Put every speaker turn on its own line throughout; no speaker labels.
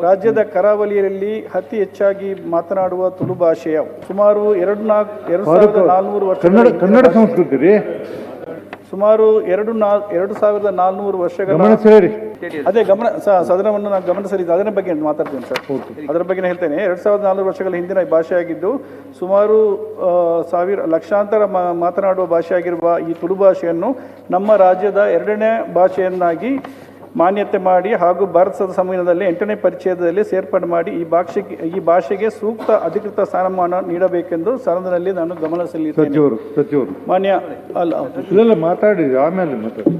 ರಾಜ್ಯದ ಕರಾವಳಿಯಲ್ಲಿ ಅತಿ ಹೆಚ್ಚಾಗಿ ಮಾತನಾಡುವ ತುಳು ಭಾಷೆಯ ಸುಮಾರು 2400
ಕನ್ನಡ ಸಂಸ್ಕೃತಿ
ಸುಮಾರು 2400 ವರ್ಷಗಳ ಅದೇ ಸದನವನ್ನು ನಾನು ಗಮನಿಸಲಿದ್ದು ಅದರ ಬಗ್ಗೆ ಮಾತಾಡ್ತೀನಿ ಸರ್. ಅದರ ಬಗ್ಗೆ ಹೇಳ್ತೇನೆ. 2400 ವರ್ಷಗಳ ಹಿಂದಿನ ಭಾಷೆಯಾಗಿದ್ದು ಸುಮಾರು ಲಕ್ಷಾಂತರ ಮಾತನಾಡುವ ಭಾಷೆಯಾಗಿರುವ ಈ ತುಳು ಭಾಷೆಯನ್ನು ನಮ್ಮ ರಾಜ್ಯದ 2ನೇ ಭಾಷೆಯನ್ನಾಗಿ ಮಾನ್ಯತೆ ಮಾಡಿ ಹಾಗೂ ಭಾರತ ಸಂವಿಧಾನದಲ್ಲಿ 8ನೇ ಪರಿಚ್ಛೇದದಲ್ಲಿ ಸೇರ್ಪಡೆ ಮಾಡಿ ಈ ಭಾಷೆಗೆ ಸೂಕ್ತ ಅಧಿಕೃತ ಸ್ಥಾನಮಾನ ನೀಡಬೇಕೆಂದು ಸದನದಲ್ಲಿ ನಾನು ಗಮನ ಸಲ್ಲಿಸುತ್ತೇನೆ. ಮಾನ್ಯ
ಅಲ್ಲ ಮಾತಾಡಿ ಆಮೇಲೆ ಮಾತಾಡಿ.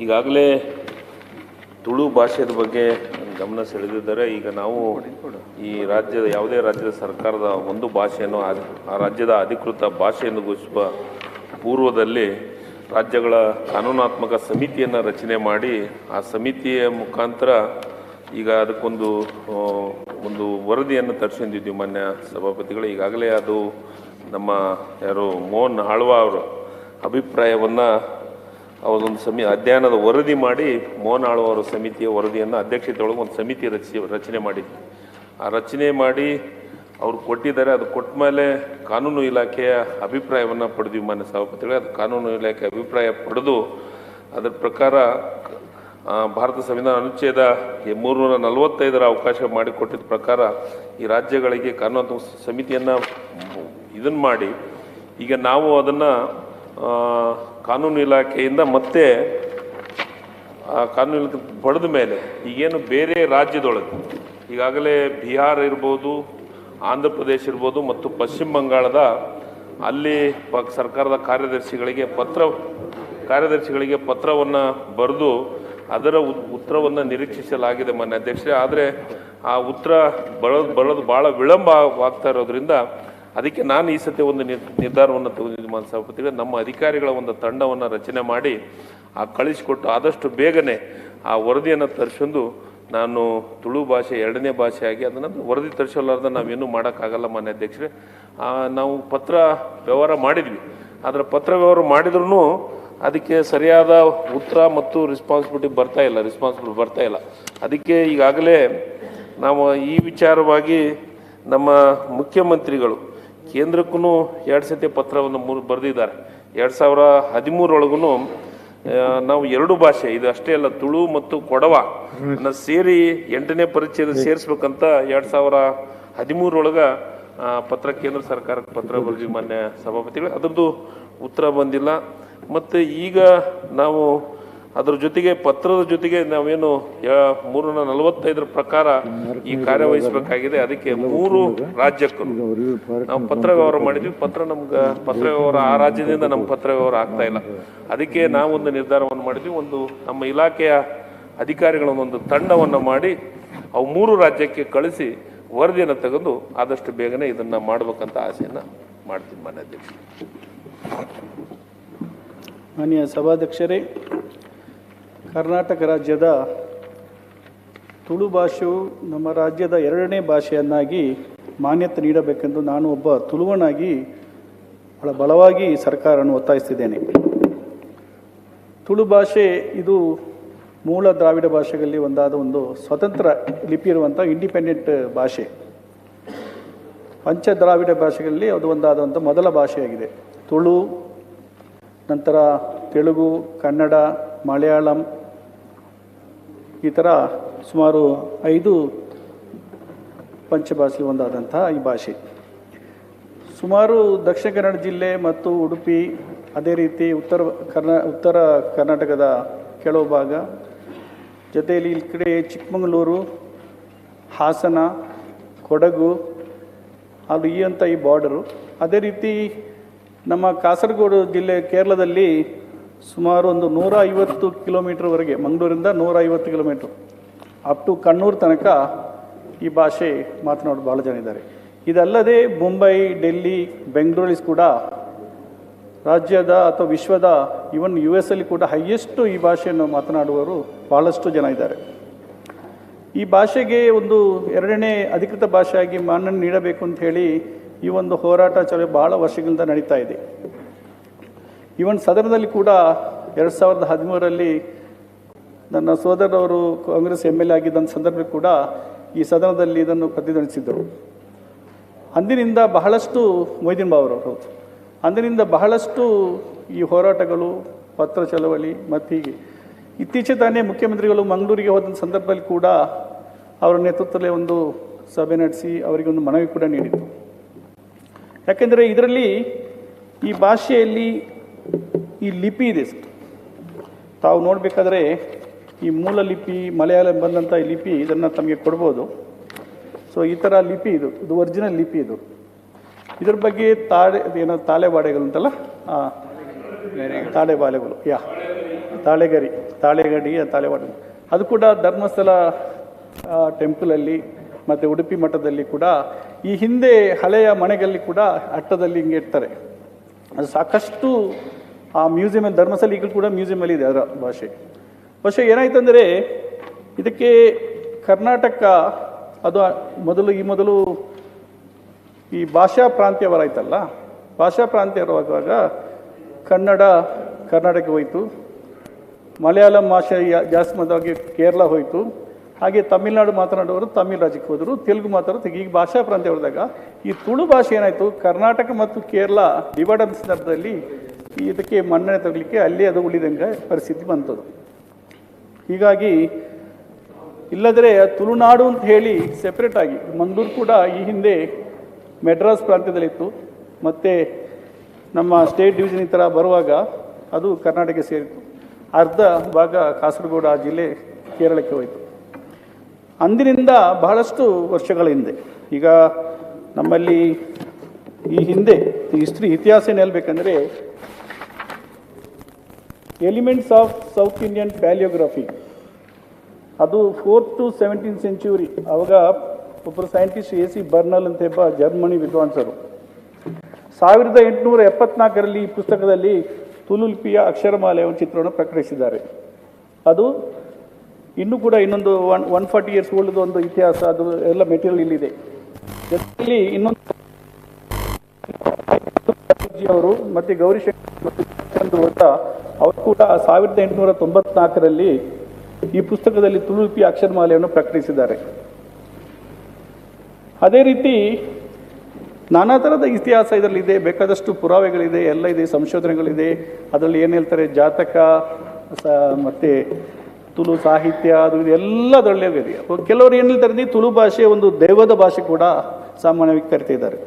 ಈಗಾಗಲೇ ತುಳು ಭಾಷೆಯ ಬಗ್ಗೆ ಗಮನ ಸೆಳೆದಿದ್ದಾರೆ. ಈಗ ನಾವು ಈ ರಾಜ್ಯದ ಯಾವುದೇ ರಾಜ್ಯದ ಸರ್ಕಾರದ ಒಂದು ಭಾಷೆಯನ್ನು ಆ ರಾಜ್ಯದ ಅಧಿಕೃತ ಭಾಷೆಯನ್ನು ಘೋಷಿಸುವ ಪೂರ್ವದಲ್ಲಿ ರಾಜ್ಯಗಳ ಕಾನೂನಾತ್ಮಕ ಸಮಿತಿಯನ್ನು ರಚನೆ ಮಾಡಿ ಆ ಸಮಿತಿಯ ಮುಖಾಂತರ ಈಗ ಅದಕ್ಕೊಂದು ವರದಿಯನ್ನು ತರಿಸಿದ್ವಿ ಮಾನ್ಯ ಸಭಾಪತಿಗಳು. ಈಗಾಗಲೇ ಅದು ನಮ್ಮ ಯಾರು ಮೋಹನ್ ಆಳ್ವಾ ಅವರ ಅಭಿಪ್ರಾಯವನ್ನು ಅವರೊಂದು ಅಧ್ಯಯನದ ವರದಿ ಮಾಡಿ ಮೋಹನ್ ಆಳ್ವಾ ಅವರ ಸಮಿತಿಯ ವರದಿಯನ್ನು ಅಧ್ಯಕ್ಷತೆಯೊಳಗೆ ಒಂದು ಸಮಿತಿ ರಚನೆ ಮಾಡಿದ್ವಿ. ಆ ರಚನೆ ಮಾಡಿ ಅವ್ರು ಕೊಟ್ಟಿದ್ದಾರೆ. ಅದು ಕೊಟ್ಟ ಮೇಲೆ ಕಾನೂನು ಇಲಾಖೆಯ ಅಭಿಪ್ರಾಯವನ್ನು ಪಡೆದ್ವಿ ಮಾನ್ಯ ಸಭಾಪತಿಗಳೇ. ಅದು ಕಾನೂನು ಇಲಾಖೆ ಅಭಿಪ್ರಾಯ ಪಡೆದು ಅದರ ಪ್ರಕಾರ ಭಾರತ ಸಂವಿಧಾನ ಅನುಚ್ಛೇದ 345 ಅವಕಾಶ ಮಾಡಿಕೊಟ್ಟಿದ್ದ ಪ್ರಕಾರ ಈ ರಾಜ್ಯಗಳಿಗೆ ಕಾನೂನು ಸಮಿತಿಯನ್ನು ಇದನ್ನು ಮಾಡಿ ಈಗ ನಾವು ಅದನ್ನು ಕಾನೂನು ಇಲಾಖೆಯಿಂದ ಮತ್ತೆ ಕಾನೂನು ಇಲಾಖೆ ಪಡೆದ ಮೇಲೆ ಈಗೇನು ಬೇರೆ ರಾಜ್ಯದೊಳಗೆ ಈಗಾಗಲೇ ಬಿಹಾರ ಇರ್ಬೋದು, ಆಂಧ್ರ ಪ್ರದೇಶ ಇರ್ಬೋದು ಮತ್ತು ಪಶ್ಚಿಮ ಬಂಗಾಳದ ಅಲ್ಲಿ ಸರ್ಕಾರದ ಕಾರ್ಯದರ್ಶಿಗಳಿಗೆ ಪತ್ರವನ್ನು ಬರೆದು ಅದರ ಉತ್ತರವನ್ನು ನಿರೀಕ್ಷಿಸಲಾಗಿದೆ ಮಾನ್ಯ ಅಧ್ಯಕ್ಷರೇ. ಆದರೆ ಆ ಉತ್ತರ ಬರೋದು ಭಾಳ ವಿಳಂಬವಾಗ್ತಾ ಇರೋದ್ರಿಂದ ಅದಕ್ಕೆ ನಾನು ಈ ಸತಿ ಒಂದು ನಿರ್ಧಾರವನ್ನು ತೆಗೆದಿದ್ದೀನಿ ಮಾನ್ಯ ಸಭಾಪತಿಗಳೇ. ನಮ್ಮ ಅಧಿಕಾರಿಗಳ ಒಂದು ತಂಡವನ್ನು ರಚನೆ ಮಾಡಿ ಕಳಿಸಿಕೊಟ್ಟು ಆದಷ್ಟು ಬೇಗನೆ ಆ ವರದಿಯನ್ನು ತರಿಸೊಂದು ನಾನು ತುಳು ಭಾಷೆ 2ನೇ ಭಾಷೆಯಾಗಿ ಅದನ್ನು ವರದಿ ತರಿಸಲಾರ್ದ ನಾವೇನೂ ಮಾಡೋಕ್ಕಾಗಲ್ಲ ಮಾನ್ಯ ಅಧ್ಯಕ್ಷರೇ. ನಾವು ಪತ್ರ ವ್ಯವಹಾರ ಮಾಡಿದ್ವಿ. ಅದರ ಪತ್ರ ವ್ಯವಹಾರ ಮಾಡಿದ್ರೂ ಅದಕ್ಕೆ ಸರಿಯಾದ ಉತ್ತರ ಮತ್ತು ರೆಸ್ಪಾನ್ಸಿಬಿಲಿಟಿ ಬರ್ತಾ ಇಲ್ಲ. ಅದಕ್ಕೆ ಈಗಾಗಲೇ ನಾವು ಈ ವಿಚಾರವಾಗಿ ನಮ್ಮ ಮುಖ್ಯಮಂತ್ರಿಗಳು ಕೇಂದ್ರಕ್ಕೂ 2 ಸತಿ ಪತ್ರವನ್ನು ಬರೆದಿದ್ದಾರೆ. 2013 ನಾವು 2 ಭಾಷೆ, ಇದು ಅಷ್ಟೇ ಅಲ್ಲ, ತುಳು ಮತ್ತು ಕೊಡವ ಸೇರಿ 8ನೇ ಪರಿಚ್ಛೇದ ಸೇರಿಸ್ಬೇಕಂತ 2013 ಪತ್ರ ಕೇಂದ್ರ ಸರ್ಕಾರಕ್ಕೆ ಪತ್ರ ಬರೆದ್ವಿ ಮಾನ್ಯ ಸಭಾಪತಿಗಳು. ಅದರದ್ದು ಉತ್ತರ ಬಂದಿಲ್ಲ. ಮತ್ತು ಈಗ ನಾವು ಅದರ ಜೊತೆಗೆ ಪತ್ರದ ಜೊತೆಗೆ ನಾವೇನು 345 ಪ್ರಕಾರ ಈ ಕಾರ್ಯವಹಿಸಬೇಕಾಗಿದೆ. ಅದಕ್ಕೆ 3 ರಾಜ್ಯಕ್ಕೂ ನಾವು ಪತ್ರ ವ್ಯವಹಾರ ಮಾಡಿದ್ವಿ. ಪತ್ರ ವ್ಯವಹಾರ ಆ ರಾಜ್ಯದಿಂದ ನಮ್ಮ ಪತ್ರ ವ್ಯವಹಾರ ಆಗ್ತಾ ಇಲ್ಲ. ಅದಕ್ಕೆ ನಾವೊಂದು ನಿರ್ಧಾರವನ್ನು ಮಾಡಿದ್ವಿ. ನಮ್ಮ ಇಲಾಖೆಯ ಅಧಿಕಾರಿಗಳನ್ನೊಂದು ತಂಡವನ್ನು ಮಾಡಿ ಅವು 3 ರಾಜ್ಯಕ್ಕೆ ಕಳಿಸಿ ವರದಿಯನ್ನು ತೆಗೆದು ಆದಷ್ಟು ಬೇಗನೆ ಇದನ್ನು ಮಾಡಬೇಕಂತ ಆಸೆಯನ್ನು ಮಾಡ್ತೀನಿ ಮಾನ್ಯ ಅಧ್ಯಕ್ಷ.
ಮಾನ್ಯ ಸಭಾಧ್ಯಕ್ಷರೇ, ಕರ್ನಾಟಕ ರಾಜ್ಯದ ತುಳು ಭಾಷೆಯು ನಮ್ಮ ರಾಜ್ಯದ 2ನೇ ಭಾಷೆಯನ್ನಾಗಿ ಮಾನ್ಯತೆ ನೀಡಬೇಕೆಂದು ನಾನು ಒಬ್ಬ ತುಳುವನಾಗಿ ಬಹಳ ಬಲವಾಗಿ ಸರ್ಕಾರವನ್ನು ಒತ್ತಾಯಿಸ್ತಿದ್ದೇನೆ. ತುಳು ಭಾಷೆ ಇದು ಮೂಲ ದ್ರಾವಿಡ ಭಾಷೆಗಳಲ್ಲಿ ಒಂದಾದ ಒಂದು ಸ್ವತಂತ್ರ ಲಿಪಿ ಇರುವಂಥ ಇಂಡಿಪೆಂಡೆಂಟ್ ಭಾಷೆ. ಪಂಚ ದ್ರಾವಿಡ ಭಾಷೆಗಳಲ್ಲಿ ಅದು ಒಂದಾದಂಥ ಮೊದಲ ಭಾಷೆಯಾಗಿದೆ. ತುಳು, ನಂತರ ತೆಲುಗು, ಕನ್ನಡ, ಮಲಯಾಳಂ, ಈ ಥರ ಸುಮಾರು 5 ಪಂಚಭಾಷೆ ಒಂದಾದಂತಹ ಈ ಭಾಷೆ ಸುಮಾರು ದಕ್ಷಿಣ ಕನ್ನಡ ಜಿಲ್ಲೆ ಮತ್ತು ಉಡುಪಿ, ಅದೇ ರೀತಿ ಉತ್ತರ ಕರ್ನಾಟಕದ ಕೆಲವು ಭಾಗ, ಜೊತೆಯಲ್ಲಿ ಈ ಕಡೆ ಚಿಕ್ಕಮಗಳೂರು, ಹಾಸನ, ಕೊಡಗು, ಅದು ಈ ಬಾರ್ಡರು. ಅದೇ ರೀತಿ ನಮ್ಮ ಕಾಸರಗೋಡು ಜಿಲ್ಲೆ ಕೇರಳದಲ್ಲಿ ಸುಮಾರು ಒಂದು 150 ಕಿಲೋಮೀಟ್ರ್ವರೆಗೆ, ಮಂಗಳೂರಿಂದ 150 ಕಿಲೋಮೀಟ್ರ್ ಅಪ್ ಟು ಕಣ್ಣೂರು ತನಕ ಈ ಭಾಷೆ ಮಾತನಾಡೋದು ಭಾಳ ಜನ ಇದ್ದಾರೆ. ಇದಲ್ಲದೆ ಮುಂಬೈ, ಡೆಲ್ಲಿ, ಬೆಂಗಳೂರಲ್ಲಿ ಕೂಡ ರಾಜ್ಯದ ಅಥವಾ ವಿಶ್ವದ ಇವನ್ US ಅಲ್ಲಿ ಕೂಡ ಹೈಯೆಸ್ಟು ಈ ಭಾಷೆಯನ್ನು ಮಾತನಾಡುವವರು ಭಾಳಷ್ಟು ಜನ ಇದ್ದಾರೆ. ಈ ಭಾಷೆಗೆ ಒಂದು 2ನೇ ಅಧಿಕೃತ ಭಾಷೆಯಾಗಿ ಮಾನ್ಯತೆ ನೀಡಬೇಕು ಅಂತ ಹೇಳಿ ಈ ಒಂದು ಹೋರಾಟ ಭಾಳ ವರ್ಷಗಳಿಂದ ನಡೀತಾ ಇದೆ. ಇವನ್ ಸದನದಲ್ಲಿ ಕೂಡ 2013 ನನ್ನ ಸೋದರವರು ಕಾಂಗ್ರೆಸ್ MLA ಆಗಿದ್ದಂಥ ಸಂದರ್ಭ ಕೂಡ ಈ ಸದನದಲ್ಲಿ ಇದನ್ನು ಪ್ರತಿಧ್ವನಿಸಿದ್ದರು. ಅಂದಿನಿಂದ ಬಹಳಷ್ಟು ಮೊಯ್ದೀನ್ ಬಾವರು ಹೌದು, ಅಂದಿನಿಂದ ಬಹಳಷ್ಟು ಈ ಹೋರಾಟಗಳು, ಪತ್ರ ಚಳವಳಿ ಮತ್ತು ಹೀಗೆ ಇತ್ತೀಚೆಗೆ ತಾನೇ ಮುಖ್ಯಮಂತ್ರಿಗಳು ಮಂಗಳೂರಿಗೆ ಹೋದಂಥ ಸಂದರ್ಭದಲ್ಲಿ ಕೂಡ ಅವರ ನೇತೃತ್ವದಲ್ಲಿ ಒಂದು ಸಭೆ ನಡೆಸಿ ಅವರಿಗೆ ಒಂದು ಮನವಿ ಕೂಡ ನೀಡಿತು. ಯಾಕೆಂದರೆ ಇದರಲ್ಲಿ ಈ ಭಾಷೆಯಲ್ಲಿ ಈ ಲಿಪಿ ಇದೆ. ತಾವು ನೋಡಬೇಕಾದ್ರೆ ಈ ಮೂಲ ಲಿಪಿ ಮಲಯಾಳಂ ಬಂದಂಥ ಈ ಲಿಪಿ ಇದನ್ನು ತಮಗೆ ಕೊಡ್ಬೋದು. ಸೊ ಈ ಥರ ಲಿಪಿ ಇದು ಒರಿಜಿನಲ್ ಲಿಪಿ ಇದು. ಇದ್ರ ಬಗ್ಗೆ ಏನೋ ತಾಳೆಬಾಡೆಗಳು ಅಂತಲ್ಲ, ತಾಳೆಬಾಲೆಗಳು ತಾಳೆಗಡಿಯ ತಾಳೆಬಾಡೆ, ಅದು ಕೂಡ ಧರ್ಮಸ್ಥಳ ಟೆಂಪಲಲ್ಲಿ ಮತ್ತು ಉಡುಪಿ ಮಠದಲ್ಲಿ ಕೂಡ ಈ ಹಿಂದೆ ಹಳೆಯ ಮನೆಗಳಲ್ಲಿ ಕೂಡ ಅಟ್ಟದಲ್ಲಿ ಹಿಂಗೆ ಇರ್ತಾರೆ. ಅದು ಸಾಕಷ್ಟು ಆ ಮ್ಯೂಸಿಯಮಲ್ಲಿ ಧರ್ಮಸ್ಥಳ ಈಗಲೂ ಕೂಡ ಮ್ಯೂಸಿಯಮಲ್ಲಿ ಇದೆ ಅದರ ಭಾಷೆ. ಏನಾಯ್ತು ಅಂದರೆ ಇದಕ್ಕೆ ಕರ್ನಾಟಕ ಅದು ಮೊದಲು ಈ ಭಾಷಾ ಪ್ರಾಂತ್ಯವರಾಯ್ತಲ್ಲ, ಭಾಷಾ ಪ್ರಾಂತ್ಯವರಾಗುವಾಗ ಕರ್ನಾಟಕ ಹೋಯಿತು, ಮಲಯಾಳಂ ಭಾಷೆ ಜಾಸ್ತಿ ಮಾತಾಗಿ ಕೇರಳ ಹೋಯಿತು, ಹಾಗೆ ತಮಿಳುನಾಡು ಮಾತನಾಡುವವರು ತಮಿಳು ರಾಜ್ಯಕ್ಕೆ ಹೋದರು, ತೆಲುಗು ಮಾತಾಡೋದು. ಈಗ ಭಾಷಾ ಪ್ರಾಂತ್ಯ ಹೊರದಾಗ ಈ ತುಳು ಭಾಷೆ ಏನಾಯಿತು, ಕರ್ನಾಟಕ ಮತ್ತು ಕೇರಳ ಡಿವೈಡ್ ಆದ ಸಂದರ್ಭದಲ್ಲಿ ಇದಕ್ಕೆ ಮನ್ನಣೆ ತಗಲಿಕ್ಕೆ ಅಲ್ಲಿ ಅದು ಉಳಿದಂಗೆ ಪರಿಸ್ಥಿತಿ ಬಂತದು. ಹೀಗಾಗಿ ಇಲ್ಲದ್ರೆ ತುಳುನಾಡು ಅಂತ ಹೇಳಿ ಸೆಪ್ರೇಟ್ ಆಗಿ ಮಂಗಳೂರು ಕೂಡ ಈ ಹಿಂದೆ ಮೆಡ್ರಾಸ್ ಪ್ರಾಂತ್ಯದಲ್ಲಿತ್ತು, ಮತ್ತು ನಮ್ಮ ಸ್ಟೇಟ್ ಡಿವಿಷನ್ ಈ ಥರ ಬರುವಾಗ ಅದು ಕರ್ನಾಟಕ ಸೇರಿತು. ಅರ್ಧ ಭಾಗ ಕಾಸರಗೋಡು ಆ ಜಿಲ್ಲೆ ಕೇರಳಕ್ಕೆ ಹೋಯಿತು. ಅಂದಿನಿಂದ ಬಹಳಷ್ಟು ವರ್ಷಗಳ ಹಿಂದೆ, ಈಗ ನಮ್ಮಲ್ಲಿ ಈ ಹಿಂದೆ ಇತಿಹಾಸ ಏನು ಹೇಳ್ಬೇಕಂದ್ರೆ, ಎಲಿಮೆಂಟ್ಸ್ ಆಫ್ ಸೌತ್ ಇಂಡಿಯನ್ ಪ್ಯಾಲಿಯೋಗ್ರಫಿ ಅದು 4th to 17th century. ಅವಾಗ ಒಬ್ಬರು ಸೈಂಟಿಸ್ಟ್ AC ಬರ್ನಲ್ ಅಂತ ಒಬ್ಬ ಜರ್ಮನಿ ವಿದ್ವಾಂಸರು 1874ರಲ್ಲಿ ಈ ಪುಸ್ತಕದಲ್ಲಿ ತುಳು ಲಿಪಿಯ ಅಕ್ಷರಮಾಲೆಯ ಒಂದು ಚಿತ್ರವನ್ನು ಪ್ರಕಟಿಸಿದ್ದಾರೆ. ಅದು ಇನ್ನೂ ಕೂಡ ಇನ್ನೊಂದು 140 years ಓಲ್ಡ್ ಒಂದು ಇತಿಹಾಸ, ಅದು ಎಲ್ಲ ಮೆಟೀರಿಯಲ್ ಇಲ್ಲಿದೆ. ಜೊತೆಯಲ್ಲಿ ಇನ್ನೊಂದು ಅವರು ಮತ್ತು ಗೌರಿಶಂಕರ್ ಅವರು ಕೂಡ 1894ರಲ್ಲಿ ಈ ಪುಸ್ತಕದಲ್ಲಿ ತುಳು ಲಿಪಿಯ ಅಕ್ಷರಮಾಲೆಯನ್ನು ಪ್ರಕಟಿಸಿದ್ದಾರೆ. ಅದೇ ರೀತಿ ನಾನಾ ಥರದ ಇತಿಹಾಸ ಇದರಲ್ಲಿದೆ, ಬೇಕಾದಷ್ಟು ಪುರಾವೆಗಳಿದೆ, ಎಲ್ಲ ಇದೆ, ಸಂಶೋಧನೆಗಳಿದೆ. ಅದರಲ್ಲಿ ಏನು ಹೇಳ್ತಾರೆ, ಜಾತಕ ಮತ್ತು ತುಳು ಸಾಹಿತ್ಯ, ಅದು ಎಲ್ಲ ಅದರಲ್ಲೇ ಇದೆ. ಕೆಲವರು ಏನು ಹೇಳ್ತಾರೆ, ತುಳು ಭಾಷೆ ಒಂದು ದೈವದ ಭಾಷೆ ಕೂಡ ಸಾಮಾನ್ಯವಾಗಿ ಕರಿತಿದ್ದಾರೆ.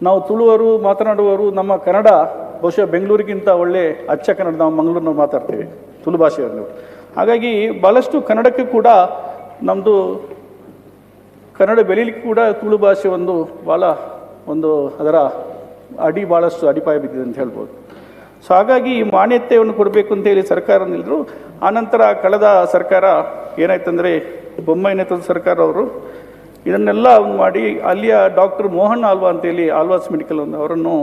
ನಾವು ತುಳುವರು ಮಾತನಾಡುವವರು ನಮ್ಮ ಕನ್ನಡ ಬಹುಶಃ ಬೆಂಗಳೂರಿಗಿಂತ ಒಳ್ಳೆ ಅಚ್ಚ ಕನ್ನಡ ನಾವು ಮಂಗಳೂರಿನಲ್ಲಿ ಮಾತಾಡ್ತೇವೆ ತುಳು ಭಾಷೆಯನ್ನು. ಹಾಗಾಗಿ ಭಾಳಷ್ಟು ಕನ್ನಡಕ್ಕೆ ಕೂಡ ನಮ್ಮದು ಕನ್ನಡ ಬೆಳೀಲಿಕ್ಕೆ ಕೂಡ ತುಳು ಭಾಷೆ ಭಾಳ ಅದರ ಭಾಳಷ್ಟು ಅಡಿಪಾಯ ಬಿದ್ದಿದೆ ಅಂತ ಹೇಳ್ಬೋದು. ಸೊ ಹಾಗಾಗಿ ಈ ಮಾನ್ಯತೆಯನ್ನು ಕೊಡಬೇಕು ಅಂತೇಳಿ ಸರ್ಕಾರ ನಿಲ್ಲಿದ್ರು. ಆನಂತರ ಕಳೆದ ಸರ್ಕಾರ ಏನಾಯ್ತಂದರೆ ಬೊಮ್ಮಾಯಿ ನೇತೃತ್ವದ ಸರ್ಕಾರ ಅವರು ಇದನ್ನೆಲ್ಲ ಮಾಡಿ ಅಲ್ಲಿಯ ಡಾಕ್ಟರ್ ಮೋಹನ್ ಆಳ್ವಾ ಅಂತೇಳಿ ಆಳ್ವಾಸ್ ಮೆಡಿಕಲ್ ಅವರನ್ನು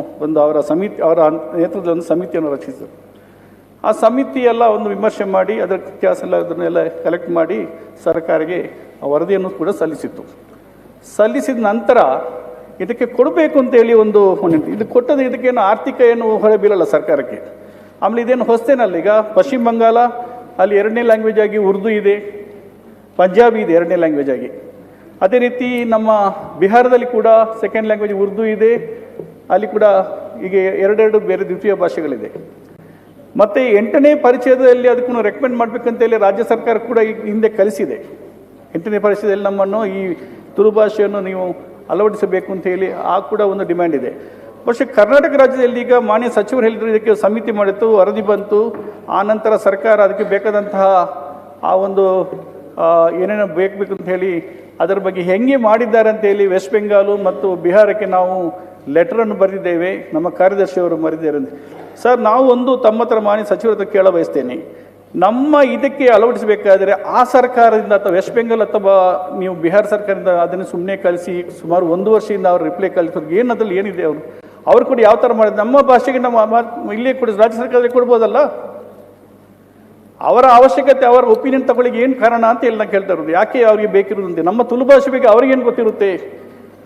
ಅವರ ನೇತೃತ್ವದ ಒಂದು ಸಮಿತಿಯನ್ನು ರಚಿಸಿದರು. ಆ ಸಮಿತಿ ಎಲ್ಲ ವಿಮರ್ಶೆ ಮಾಡಿ ಅದರ ಇತಿಹಾಸ ಎಲ್ಲ ಅದನ್ನೆಲ್ಲ ಕಲೆಕ್ಟ್ ಮಾಡಿ ಸರ್ಕಾರಕ್ಕೆ ಆ ವರದಿಯನ್ನು ಕೂಡ ಸಲ್ಲಿಸಿದ ನಂತರ ಇದಕ್ಕೆ ಕೊಡಬೇಕು ಅಂತೇಳಿ ಇದು ಕೊಟ್ಟದ್ದು ಇದಕ್ಕೇನು ಆರ್ಥಿಕ ಹೊರೆ ಬೀಳಲ್ಲ ಸರ್ಕಾರಕ್ಕೆ. ಆಮೇಲೆ ಇದೇನು ಹೊಸ್ತೇನಲ್ಲ, ಈಗ ಪಶ್ಚಿಮ ಬಂಗಾಳ ಅಲ್ಲಿ 2ನೇ ಲ್ಯಾಂಗ್ವೇಜ್ ಆಗಿ ಉರ್ದು ಇದೆ, ಪಂಜಾಬಿ ಇದೆ 2ನೇ ಲ್ಯಾಂಗ್ವೇಜ್ ಆಗಿ. ಅದೇ ರೀತಿ ನಮ್ಮ ಬಿಹಾರದಲ್ಲಿ ಕೂಡ 2nd ಲ್ಯಾಂಗ್ವೇಜ್ ಉರ್ದು ಇದೆ, ಅಲ್ಲಿ ಕೂಡ ಈಗ 2 ಬೇರೆ ದ್ವಿತೀಯ ಭಾಷೆಗಳಿದೆ. ಮತ್ತು 8ನೇ ಪರಿಚಯದಲ್ಲಿ ಅದಕ್ಕೂ ರೆಕಮೆಂಡ್ ಮಾಡಬೇಕಂತೇಳಿ ರಾಜ್ಯ ಸರ್ಕಾರ ಕೂಡ ಈಗ ಹಿಂದೆ ಕಲಿಸಿದೆ. 8ನೇ ಪರಿಚಯದಲ್ಲಿ ನಮ್ಮನ್ನು ಈ ತುಳು ಭಾಷೆಯನ್ನು ನೀವು ಅಳವಡಿಸಬೇಕು ಅಂತ ಹೇಳಿ ಆ ಕೂಡ ಒಂದು ಡಿಮ್ಯಾಂಡ್ ಇದೆ. ಬಹುಶಃ ಕರ್ನಾಟಕ ರಾಜ್ಯದಲ್ಲಿ ಈಗ ಮಾನ್ಯ ಸಚಿವರು ಹೇಳಿದ್ರು, ಇದಕ್ಕೆ ಸಮಿತಿ ಮಾಡಿತ್ತು, ವರದಿ ಬಂತು. ಆ ನಂತರ ಸರ್ಕಾರ ಅದಕ್ಕೆ ಬೇಕಾದಂತಹ ಆ ಏನೇನೋ ಬೇಕು ಅಂತ ಹೇಳಿ ಅದರ ಬಗ್ಗೆ ಹೆಂಗೆ ಮಾಡಿದ್ದಾರೆ ಅಂತೇಳಿ ವೆಸ್ಟ್ ಬೆಂಗಾಲು ಮತ್ತು ಬಿಹಾರಕ್ಕೆ ನಾವು ಲೆಟರನ್ನು ಬರೆದಿದ್ದೇವೆ. ನಮ್ಮ ಕಾರ್ಯದರ್ಶಿಯವರು ಬರೆದಿದ್ದಾರೆ. ಸರ್, ನಾವು ತಮ್ಮ ಹತ್ರ ಮಾನ್ಯ ಸಚಿವರ ಹತ್ರ ಕೇಳ ಬಯಸ್ತೇನೆ, ನಮ್ಮ ಇದಕ್ಕೆ ಅಳವಡಿಸಬೇಕಾದರೆ ಆ ಸರ್ಕಾರದಿಂದ ಅಥವಾ ವೆಸ್ಟ್ ಬೆಂಗಾಲ್ ಅಥವಾ ನೀವು ಬಿಹಾರ ಸರ್ಕಾರದಿಂದ ಅದನ್ನು ಸುಮ್ಮನೆ ಕಳಿಸಿ ಸುಮಾರು 1 ವರ್ಷದಿಂದ ಅವ್ರು ರಿಪ್ಲೈ ಕಳಿಸೋದು ಏನದ್ರಲ್ಲಿ ಏನಿದೆ, ಅವ್ರು ಕೂಡ ಯಾವ ಥರ ಮಾಡಿದ್ರು, ನಮ್ಮ ಭಾಷೆಗೆ ನಮ್ಮ ಇಲ್ಲೇ ಕೊಡಿ, ರಾಜ್ಯ ಸರ್ಕಾರದಲ್ಲಿ ಕೊಡ್ಬೋದಲ್ಲ. ಅವರ ಅವಶ್ಯಕತೆ, ಅವರ ಒಪಿನಿಯನ್ ತಗೊಳ್ಳಿಗೆ ಏನು ಕಾರಣ ಅಂತ ಹೇಳಿ ನಾನು ಕೇಳ್ತಾ ಇರೋದು. ಯಾಕೆ ಅವ್ರಿಗೆ ಬೇಕಿರೋದಂತೆ ನಮ್ಮ ತುಳು ಭಾಷೆ ಬಗ್ಗೆ ಅವ್ರಿಗೇನು ಗೊತ್ತಿರುತ್ತೆ,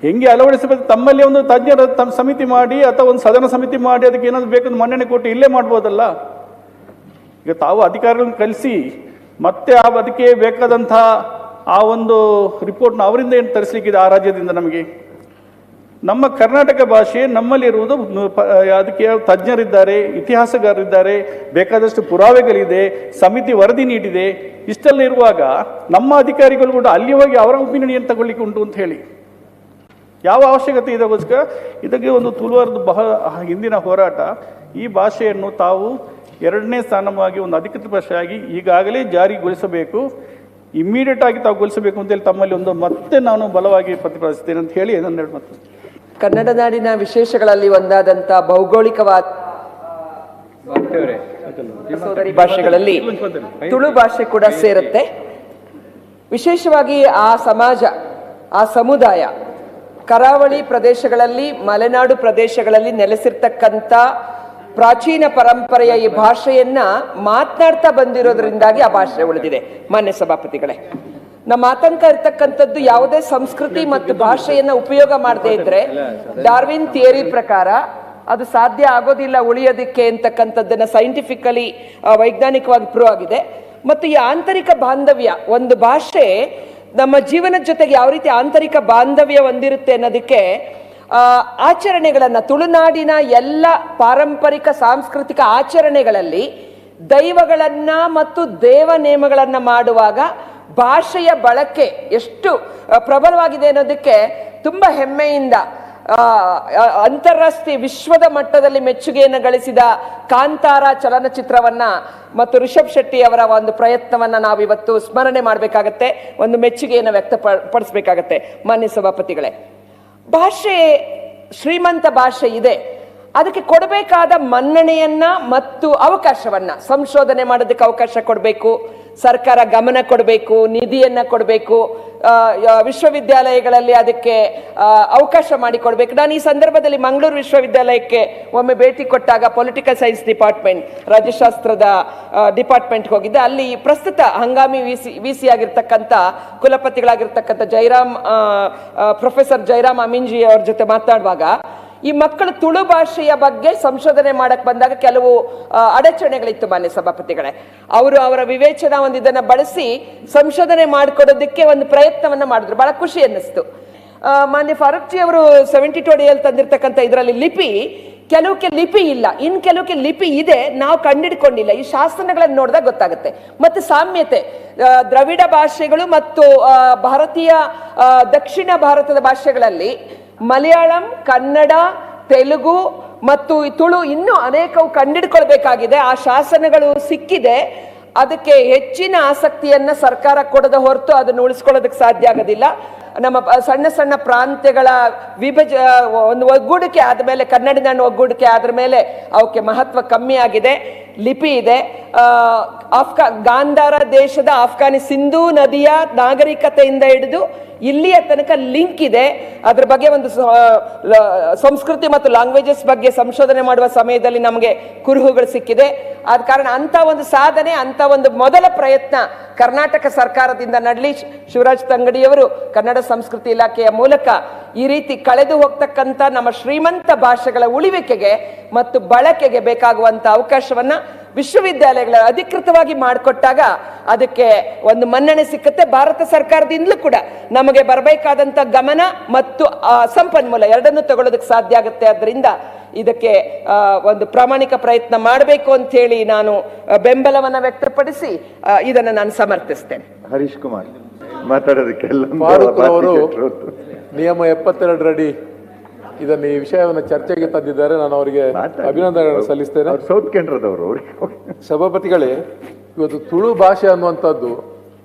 ಹೆಂಗೆ ಅಳವಡಿಸಬೇಕು? ತಮ್ಮಲ್ಲಿ ಒಂದು ತಜ್ಞರ ಸಮಿತಿ ಮಾಡಿ ಅಥವಾ ಒಂದು ಸದನ ಸಮಿತಿ ಮಾಡಿ ಅದಕ್ಕೆ ಏನಾದ್ರು ಬೇಕಂದ್ರೆ ಮನ್ನಣೆ ಕೊಟ್ಟು ಇಲ್ಲೇ ಮಾಡ್ಬೋದಲ್ಲ. ಈಗ ತಾವು ಅಧಿಕಾರಿಗಳನ್ನು ಕಲಿಸಿ ಮತ್ತೆ ಅದಕ್ಕೆ ಬೇಕಾದಂಥ ಆ ಒಂದು ರಿಪೋರ್ಟ್ನ ಅವರಿಂದ ಏನು ತರಿಸಲಿಕ್ಕಿದೆ ಆ ರಾಜ್ಯದಿಂದ ನಮಗೆ? ನಮ್ಮ ಕರ್ನಾಟಕ ಭಾಷೆ ನಮ್ಮಲ್ಲಿರುವುದು ಅದಕ್ಕೆ ತಜ್ಞರಿದ್ದಾರೆ, ಇತಿಹಾಸಗಾರರಿದ್ದಾರೆ, ಬೇಕಾದಷ್ಟು ಪುರಾವೆಗಳಿದೆ, ಸಮಿತಿ ವರದಿ ನೀಡಿದೆ. ಇಷ್ಟೆಲ್ಲ ಇರುವಾಗ ನಮ್ಮ ಅಧಿಕಾರಿಗಳು ಕೂಡ ಅಲ್ಲಿ ಹೋಗಿ ಅವರ ಒಪಿನಿಯನ್ ಏನು ತಗೊಳ್ಳಿಕ್ಕೆ ಉಂಟು ಅಂತ ಹೇಳಿ ಯಾವ ಅವಶ್ಯಕತೆ ಇದಕ್ಕೋಸ್ಕರ ಇದಕ್ಕೆ ಒಂದು ತುಳುವರದು ಬಹಳ ಹಿಂದಿನ ಹೋರಾಟ. ಈ ಭಾಷೆಯನ್ನು ತಾವು 2ನೇ ಸ್ಥಾನವಾಗಿ ಒಂದು ಅಧಿಕೃತ ಭಾಷೆಯಾಗಿ ಈಗಾಗಲೇ ಜಾರಿಗೊಳಿಸಬೇಕು, ಇಮ್ಮಿಡಿಯೇಟ್ ಆಗಿ ತಾವು ಗೊಳಿಸಬೇಕು ಅಂತೇಳಿ ತಮ್ಮಲ್ಲಿ ಒಂದು ಮತ್ತೆ ನಾನು ಬಲವಾಗಿ ಪ್ರತಿಪಾದಿಸ್ತೇನೆ ಅಂತ ಹೇಳಿ ನನ್ನೆರಡು ಮಾತು.
ಕನ್ನಡ ನಾಡಿನ ವಿಶೇಷಗಳಲ್ಲಿ ಒಂದಾದಂಥ ಭೌಗೋಳಿಕವಾದ ಸೋದರಿ ಭಾಷೆಗಳಲ್ಲಿ ತುಳು ಭಾಷೆ ಕೂಡ ಸೇರುತ್ತೆ. ವಿಶೇಷವಾಗಿ ಆ ಸಮಾಜ, ಆ ಸಮುದಾಯ ಕರಾವಳಿ ಪ್ರದೇಶಗಳಲ್ಲಿ, ಮಲೆನಾಡು ಪ್ರದೇಶಗಳಲ್ಲಿ ನೆಲೆಸಿರ್ತಕ್ಕಂಥ ಪ್ರಾಚೀನ ಪರಂಪರೆಯ ಈ ಭಾಷೆಯನ್ನ ಮಾತನಾಡ್ತಾ ಬಂದಿರೋದ್ರಿಂದಾಗಿ ಆ ಭಾಷೆ ಉಳಿದಿದೆ. ಮಾನ್ಯ ಸಭಾಪತಿಗಳೇ, ನಮ್ಮ ಆತಂಕ ಇರ್ತಕ್ಕಂಥದ್ದು ಯಾವುದೇ ಸಂಸ್ಕೃತಿ ಮತ್ತು ಭಾಷೆಯನ್ನ ಉಪಯೋಗ ಮಾಡದೇ ಇದ್ರೆ ಡಾರ್ವಿನ್ ಥಿಯರಿ ಪ್ರಕಾರ ಅದು ಸಾಧ್ಯ ಆಗೋದಿಲ್ಲ ಉಳಿಯೋದಕ್ಕೆ ಅಂತಕ್ಕಂಥದ್ದನ್ನ ಸೈಂಟಿಫಿಕಲಿ ವೈಜ್ಞಾನಿಕವಾಗಿ ಪ್ರೂವ್ ಆಗಿದೆ. ಮತ್ತು ಈ ಆಂತರಿಕ ಬಾಂಧವ್ಯ, ಒಂದು ಭಾಷೆ ನಮ್ಮ ಜೀವನದ ಜೊತೆಗೆ ಯಾವ ರೀತಿ ಆಂತರಿಕ ಬಾಂಧವ್ಯ ಹೊಂದಿರುತ್ತೆ ಅನ್ನೋದಕ್ಕೆ ಆಚರಣೆಗಳನ್ನ, ತುಳುನಾಡಿನ ಎಲ್ಲ ಪಾರಂಪರಿಕ ಸಾಂಸ್ಕೃತಿಕ ಆಚರಣೆಗಳಲ್ಲಿ ದೈವಗಳನ್ನ ಮತ್ತು ದೇವ ನೇಮಗಳನ್ನ ಮಾಡುವಾಗ ಭಾಷೆಯ ಬಳಕೆ ಎಷ್ಟು ಪ್ರಬಲವಾಗಿದೆ ಅನ್ನೋದಕ್ಕೆ ತುಂಬಾ ಹೆಮ್ಮೆಯಿಂದ ಅಂತಾರಾಷ್ಟ್ರೀಯ ವಿಶ್ವದ ಮಟ್ಟದಲ್ಲಿ ಮೆಚ್ಚುಗೆಯನ್ನು ಗಳಿಸಿದ ಕಾಂತಾರ ಚಲನಚಿತ್ರವನ್ನ ಮತ್ತು ರಿಷಬ್ ಶೆಟ್ಟಿ ಅವರ ಒಂದು ಪ್ರಯತ್ನವನ್ನ ನಾವಿವತ್ತು ಸ್ಮರಣೆ ಮಾಡಬೇಕಾಗತ್ತೆ, ಒಂದು ಮೆಚ್ಚುಗೆಯನ್ನು ವ್ಯಕ್ತಪಡಿಸಬೇಕಾಗತ್ತೆ. ಮಾನ್ಯ ಸಭಾಪತಿಗಳೇ, ಭಾಷೆ ಶ್ರೀಮಂತ ಭಾಷೆ ಇದೆ, ಅದಕ್ಕೆ ಕೊಡಬೇಕಾದ ಮನ್ನಣೆಯನ್ನ ಮತ್ತು ಅವಕಾಶವನ್ನ, ಸಂಶೋಧನೆ ಮಾಡೋದಕ್ಕೆ ಅವಕಾಶ ಕೊಡಬೇಕು, ಸರ್ಕಾರ ಗಮನ ಕೊಡಬೇಕು, ನಿಧಿಯನ್ನ ಕೊಡಬೇಕು, ವಿಶ್ವವಿದ್ಯಾಲಯಗಳಲ್ಲಿ ಅದಕ್ಕೆ ಅವಕಾಶ ಮಾಡಿಕೊಡ್ಬೇಕು. ನಾನು ಈ ಸಂದರ್ಭದಲ್ಲಿ ಮಂಗಳೂರು ವಿಶ್ವವಿದ್ಯಾಲಯಕ್ಕೆ ಒಮ್ಮೆ ಭೇಟಿ ಕೊಟ್ಟಾಗ ಪೊಲಿಟಿಕಲ್ ಸೈನ್ಸ್ ಡಿಪಾರ್ಟ್ಮೆಂಟ್, ರಾಜ್ಯಶಾಸ್ತ್ರದ ಡಿಪಾರ್ಟ್ಮೆಂಟ್ಗೆ ಹೋಗಿದ್ದೆ. ಅಲ್ಲಿ ಪ್ರಸ್ತುತ ಹಂಗಾಮಿ ವಿ.ಸಿ ಆಗಿರ್ತಕ್ಕಂಥ ಕುಲಪತಿಗಳಾಗಿರ್ತಕ್ಕಂಥ ಪ್ರೊಫೆಸರ್ ಜೈರಾಮ್ ಅಮೀನ್ಜಿ ಅವ್ರ ಜೊತೆ ಮಾತಾಡುವಾಗ ಈ ಮಕ್ಕಳು ತುಳು ಭಾಷೆಯ ಬಗ್ಗೆ ಸಂಶೋಧನೆ ಮಾಡಕ್ ಬಂದಾಗ ಕೆಲವು ಅಡಚಣೆಗಳಿತ್ತು. ಮಾನ್ಯ ಸಭಾಪತಿಗಳೇ, ಅವರು ಅವರ ವಿವೇಚನಾ ಒಂದು ಇದನ್ನ ಬಳಸಿ ಸಂಶೋಧನೆ ಮಾಡಿಕೊಡೋದಕ್ಕೆ ಒಂದು ಪ್ರಯತ್ನವನ್ನ ಮಾಡಿದ್ರು. ಬಹಳ ಖುಷಿ ಅನ್ನಿಸ್ತು. ಮಾನ್ಯ ಫಾರೂಕ್ ಜಿ ಅವರು 72 ಅಡಿಯಲ್ಲಿ ತಂದಿರ್ತಕ್ಕಂಥ ಇದರಲ್ಲಿ ಕೆಲವಕ್ಕೆ ಲಿಪಿ ಇಲ್ಲ, ಇನ್ ಕೆಲವಕ್ಕೆ ಲಿಪಿ ಇದೆ, ನಾವು ಕಂಡಿಡ್ಕೊಂಡಿಲ್ಲ. ಈ ಶಾಸನಗಳನ್ನು ನೋಡಿದಾಗ ಗೊತ್ತಾಗುತ್ತೆ. ಮತ್ತು ಸಾಮ್ಯತೆ, ದ್ರವಿಡ ಭಾಷೆಗಳು ಮತ್ತು ಭಾರತೀಯ ದಕ್ಷಿಣ ಭಾರತದ ಭಾಷೆಗಳಲ್ಲಿ ಮಲಯಾಳಂ, ಕನ್ನಡ, ತೆಲುಗು ಮತ್ತು ತುಳು ಇನ್ನೂ ಅನೇಕವು ಕಂಡಿಡ್ಕೊಳ್ಬೇಕಾಗಿದೆ. ಆ ಶಾಸನಗಳು ಸಿಕ್ಕಿದೆ, ಅದಕ್ಕೆ ಹೆಚ್ಚಿನ ಆಸಕ್ತಿಯನ್ನ ಸರ್ಕಾರ ಕೊಡದ ಹೊರತು ಅದನ್ನು ಉಳಿಸ್ಕೊಳ್ಳೋದಕ್ಕೆ ಸಾಧ್ಯ ಆಗೋದಿಲ್ಲ. ನಮ್ಮ ಸಣ್ಣ ಸಣ್ಣ ಪ್ರಾಂತ್ಯಗಳ ಒಂದು ಒಗ್ಗೂಡಿಕೆ ಆದಮೇಲೆ, ಕನ್ನಡ ನಾಡು ಒಗ್ಗೂಡಿಕೆ ಆದ್ರ ಮೇಲೆ ಅವಕ್ಕೆ ಮಹತ್ವ ಕಮ್ಮಿ ಆಗಿದೆ. ಲಿಪಿ ಇದೆ. ಗಾಂಧಾರ ದೇಶದ ಆಫ್ಘಾನಿ ಸಿಂಧೂ ನದಿಯ ನಾಗರಿಕತೆಯಿಂದ ಹಿಡಿದು ಇಲ್ಲಿಯ ತನಕ ಲಿಂಕ್ ಇದೆ. ಅದ್ರ ಬಗ್ಗೆ ಒಂದು ಸಂಸ್ಕೃತಿ ಮತ್ತು ಲ್ಯಾಂಗ್ವೇಜಸ್ ಬಗ್ಗೆ ಸಂಶೋಧನೆ ಮಾಡುವ ಸಮಯದಲ್ಲಿ ನಮಗೆ ಕುರುಹುಗಳು ಸಿಕ್ಕಿದೆ. ಆದ ಕಾರಣ ಅಂತ ಒಂದು ಸಾಧನೆ, ಅಂತ ಒಂದು ಮೊದಲ ಪ್ರಯತ್ನ ಕರ್ನಾಟಕ ಸರ್ಕಾರದಿಂದ ನಡಲಿ. ಶಿವರಾಜ್ ತಂಗಡಿಯವರು ಕನ್ನಡ ಸಂಸ್ಕೃತಿ ಇಲಾಖೆಯ ಮೂಲಕ ಈ ರೀತಿ ಕಳೆದು ಹೋಗ್ತಕ್ಕಂಥ ನಮ್ಮ ಶ್ರೀಮಂತ ಭಾಷೆಗಳ ಉಳಿವಿಕೆಗೆ ಮತ್ತು ಬಳಕೆಗೆ ಬೇಕಾಗುವಂತ ಅವಕಾಶವನ್ನ ವಿಶ್ವವಿದ್ಯಾಲಯಗಳ ಅಧಿಕೃತವಾಗಿ ಮಾಡಿಕೊಟ್ಟಾಗ ಅದಕ್ಕೆ ಒಂದು ಮನ್ನಣೆ ಸಿಕ್ಕತ್ತೆ. ಭಾರತ ಸರ್ಕಾರದಿಂದಲೂ ಕೂಡ ನಮಗೆ ಬರಬೇಕಾದಂತ ಗಮನ ಮತ್ತು ಸಂಪನ್ಮೂಲ ಎರಡನ್ನೂ ತಗೊಳ್ಳೋದಕ್ಕೆ ಸಾಧ್ಯ ಆಗುತ್ತೆ. ಅದರಿಂದ ಇದಕ್ಕೆ ಒಂದು ಪ್ರಾಮಾಣಿಕ ಪ್ರಯತ್ನ ಮಾಡಬೇಕು ಅಂತ ಹೇಳಿ ನಾನು ಬೆಂಬಲವನ್ನ ವ್ಯಕ್ತಪಡಿಸಿ ಇದನ್ನ ನಾನು ಸಮರ್ಥಿಸ್ತೇನೆ.
ಹರೀಶ್ ಕುಮಾರ್ ಮಾತಾಡೋದಕ್ಕೆಲ್ಲ
ನಿಯಮ 72 ಅಡಿ ಇದನ್ನು ಈ ವಿಷಯವನ್ನು ಚರ್ಚೆಗೆ ತಂದಿದ್ದಾರೆ. ನಾನು ಅವರಿಗೆ ಅಭಿನಂದನೆಗಳನ್ನು ಸಲ್ಲಿಸ್ತೇನೆ.
ಸೌತ್ ಕೇಂದ್ರದವರು.
ಸಭಾಪತಿಗಳೇ, ಇವತ್ತು ತುಳು ಭಾಷೆ ಅನ್ನುವಂಥದ್ದು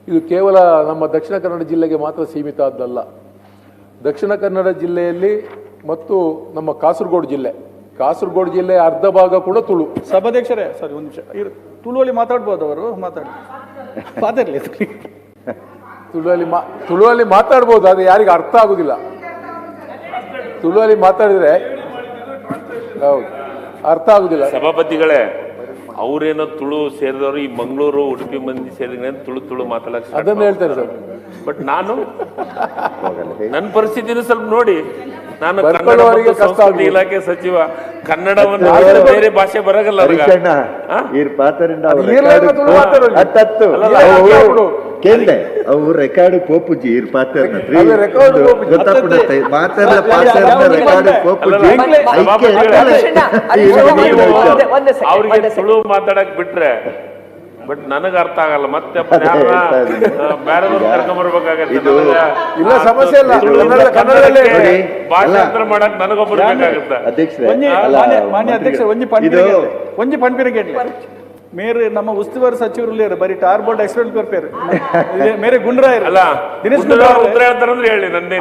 ಇದು ಕೇವಲ ನಮ್ಮ ದಕ್ಷಿಣ ಕನ್ನಡ ಜಿಲ್ಲೆಗೆ ಮಾತ್ರ ಸೀಮಿತ ಆದ್ದಲ್ಲ. ದಕ್ಷಿಣ ಕನ್ನಡ ಜಿಲ್ಲೆಯಲ್ಲಿ ಮತ್ತು ನಮ್ಮ ಕಾಸರಗೋಡು ಜಿಲ್ಲೆ ಅರ್ಧ ಭಾಗ ಕೂಡ ತುಳು.
ಸಭಾಧ್ಯಕ್ಷರೇ, ಸರಿ ಒಂದು ನಿಮಿಷ, ತುಳುವಲ್ಲಿ ಮಾತಾಡ್ಬೋದು ಅವರು? ಮಾತಾಡಲಿ.
ತುಳುವಲ್ಲಿ ಮಾತಾಡ್ಬೋದು, ಅದು ಯಾರಿಗೆ ಅರ್ಥ ಆಗುದಿಲ್ಲ. ತುಳುವಲ್ಲಿ ಮಾತಾಡಿದ್ರೆ ಹೌದು ಅರ್ಥ ಆಗುದಿಲ್ಲ.
ಸಭಾಪತಿಗಳೇ, ಅವ್ರೇನೋ ತುಳು ಸೇರಿದವರು ಈ ಮಂಗಳೂರು ಉಡುಪಿ ಮಂದಿ ಸೇರಿದ್ರೆ ತುಳು ಮಾತಾಡಕ್
ಅದನ್ನ ಹೇಳ್ತಾರೆ ಸರ್.
ಬಟ್ ನಾನು ನನ್ನ ಪರಿಸ್ಥಿತಿನೂ ಸ್ವಲ್ಪ ನೋಡಿ. ನಾನು ಕನ್ನಡ
ಬರ್ಕೊಳ್ಳೋರಿಗೆ
ಮತ್ತು
ಕಷ್ಟ
ಸಂಸ್ಕೃತಿ
ಆಗ್ಬೋದು.
ಇಲಾಖೆ ಸಚಿವ ಕನ್ನಡವನ್ನು ಬೇರೆ ಭಾಷೆ ಬರಗಲ್ಲ ನನಗ.
ಹರೀಶಣ್ಣ ಈರ್ ಪಾತರಿಂದ
ಈರ್ಲೇನ ತುಳು ಮಾತಾಡೋದು.
ಕೇಂದ್ರೆ ಅವು ರೆಕಾರ್ಡ್ ಪೋಪುಜಿ ಈರ್ ಪಾತರ್ನ
ಅದು record ಪೋಪುಜಿ.
ಗೊತ್ತಾಗ್ಬಿಡತ್ತೆ ಮಾತಾಡ್ಲ ಪಾತರ್ನ ರೆಕಾರ್ಡ್ ಪೋಪುಜಿ
ಅವ್ರಿಗೆ ತುಳು ಮಾತಾಡಕ್ ಬಿಟ್ರೆ ಬಟ್ ನನಗ ಅರ್ಥ ಆಗಲ್ಲ. ಮತ್ತೆ ಬೇರೆದವ್ರು ಕರ್ಕೊಂಡ್ಬರ್ಬೇಕಾಗತ್ತೆ.
ಇಲ್ಲ ಸಮಸ್ಯೆ ಇಲ್ಲ, ಕನ್ನಡದಲ್ಲೇ
ನೋಡಿ.
ಭಾಷಾಂತರ ಮಾಡಕ್ ನನಗೊಬ್ಬರು ಬೇಕಾಗತ್ತ.
ಅಧ್ಯಕ್ಷರೇ
ಮಾನ್ಯ ಅಧ್ಯಕ್ಷ ಒಂಜಿ ಪಂಪಿನ ಕೇಳಿ ಮೇರೆ ನಮ್ಮ ಉಸ್ತುವಾರಿ ಸಚಿವರು ಬರೀ ಟಾರ್ ಬೋರ್ಡ್ ಎಕ್ಸ್ಪೆಕ್ಟ್ ಬರ್ಪೇರು ಮೇರೆ ಗುಂಡ್ರಾಯರ್
ಅಲ್ಲ
ದಿನೇಶ್
ಉತ್ತರ ಹೇಳ್ತಾರಂದ್ರೆ ಹೇಳಿ ನಂದೇ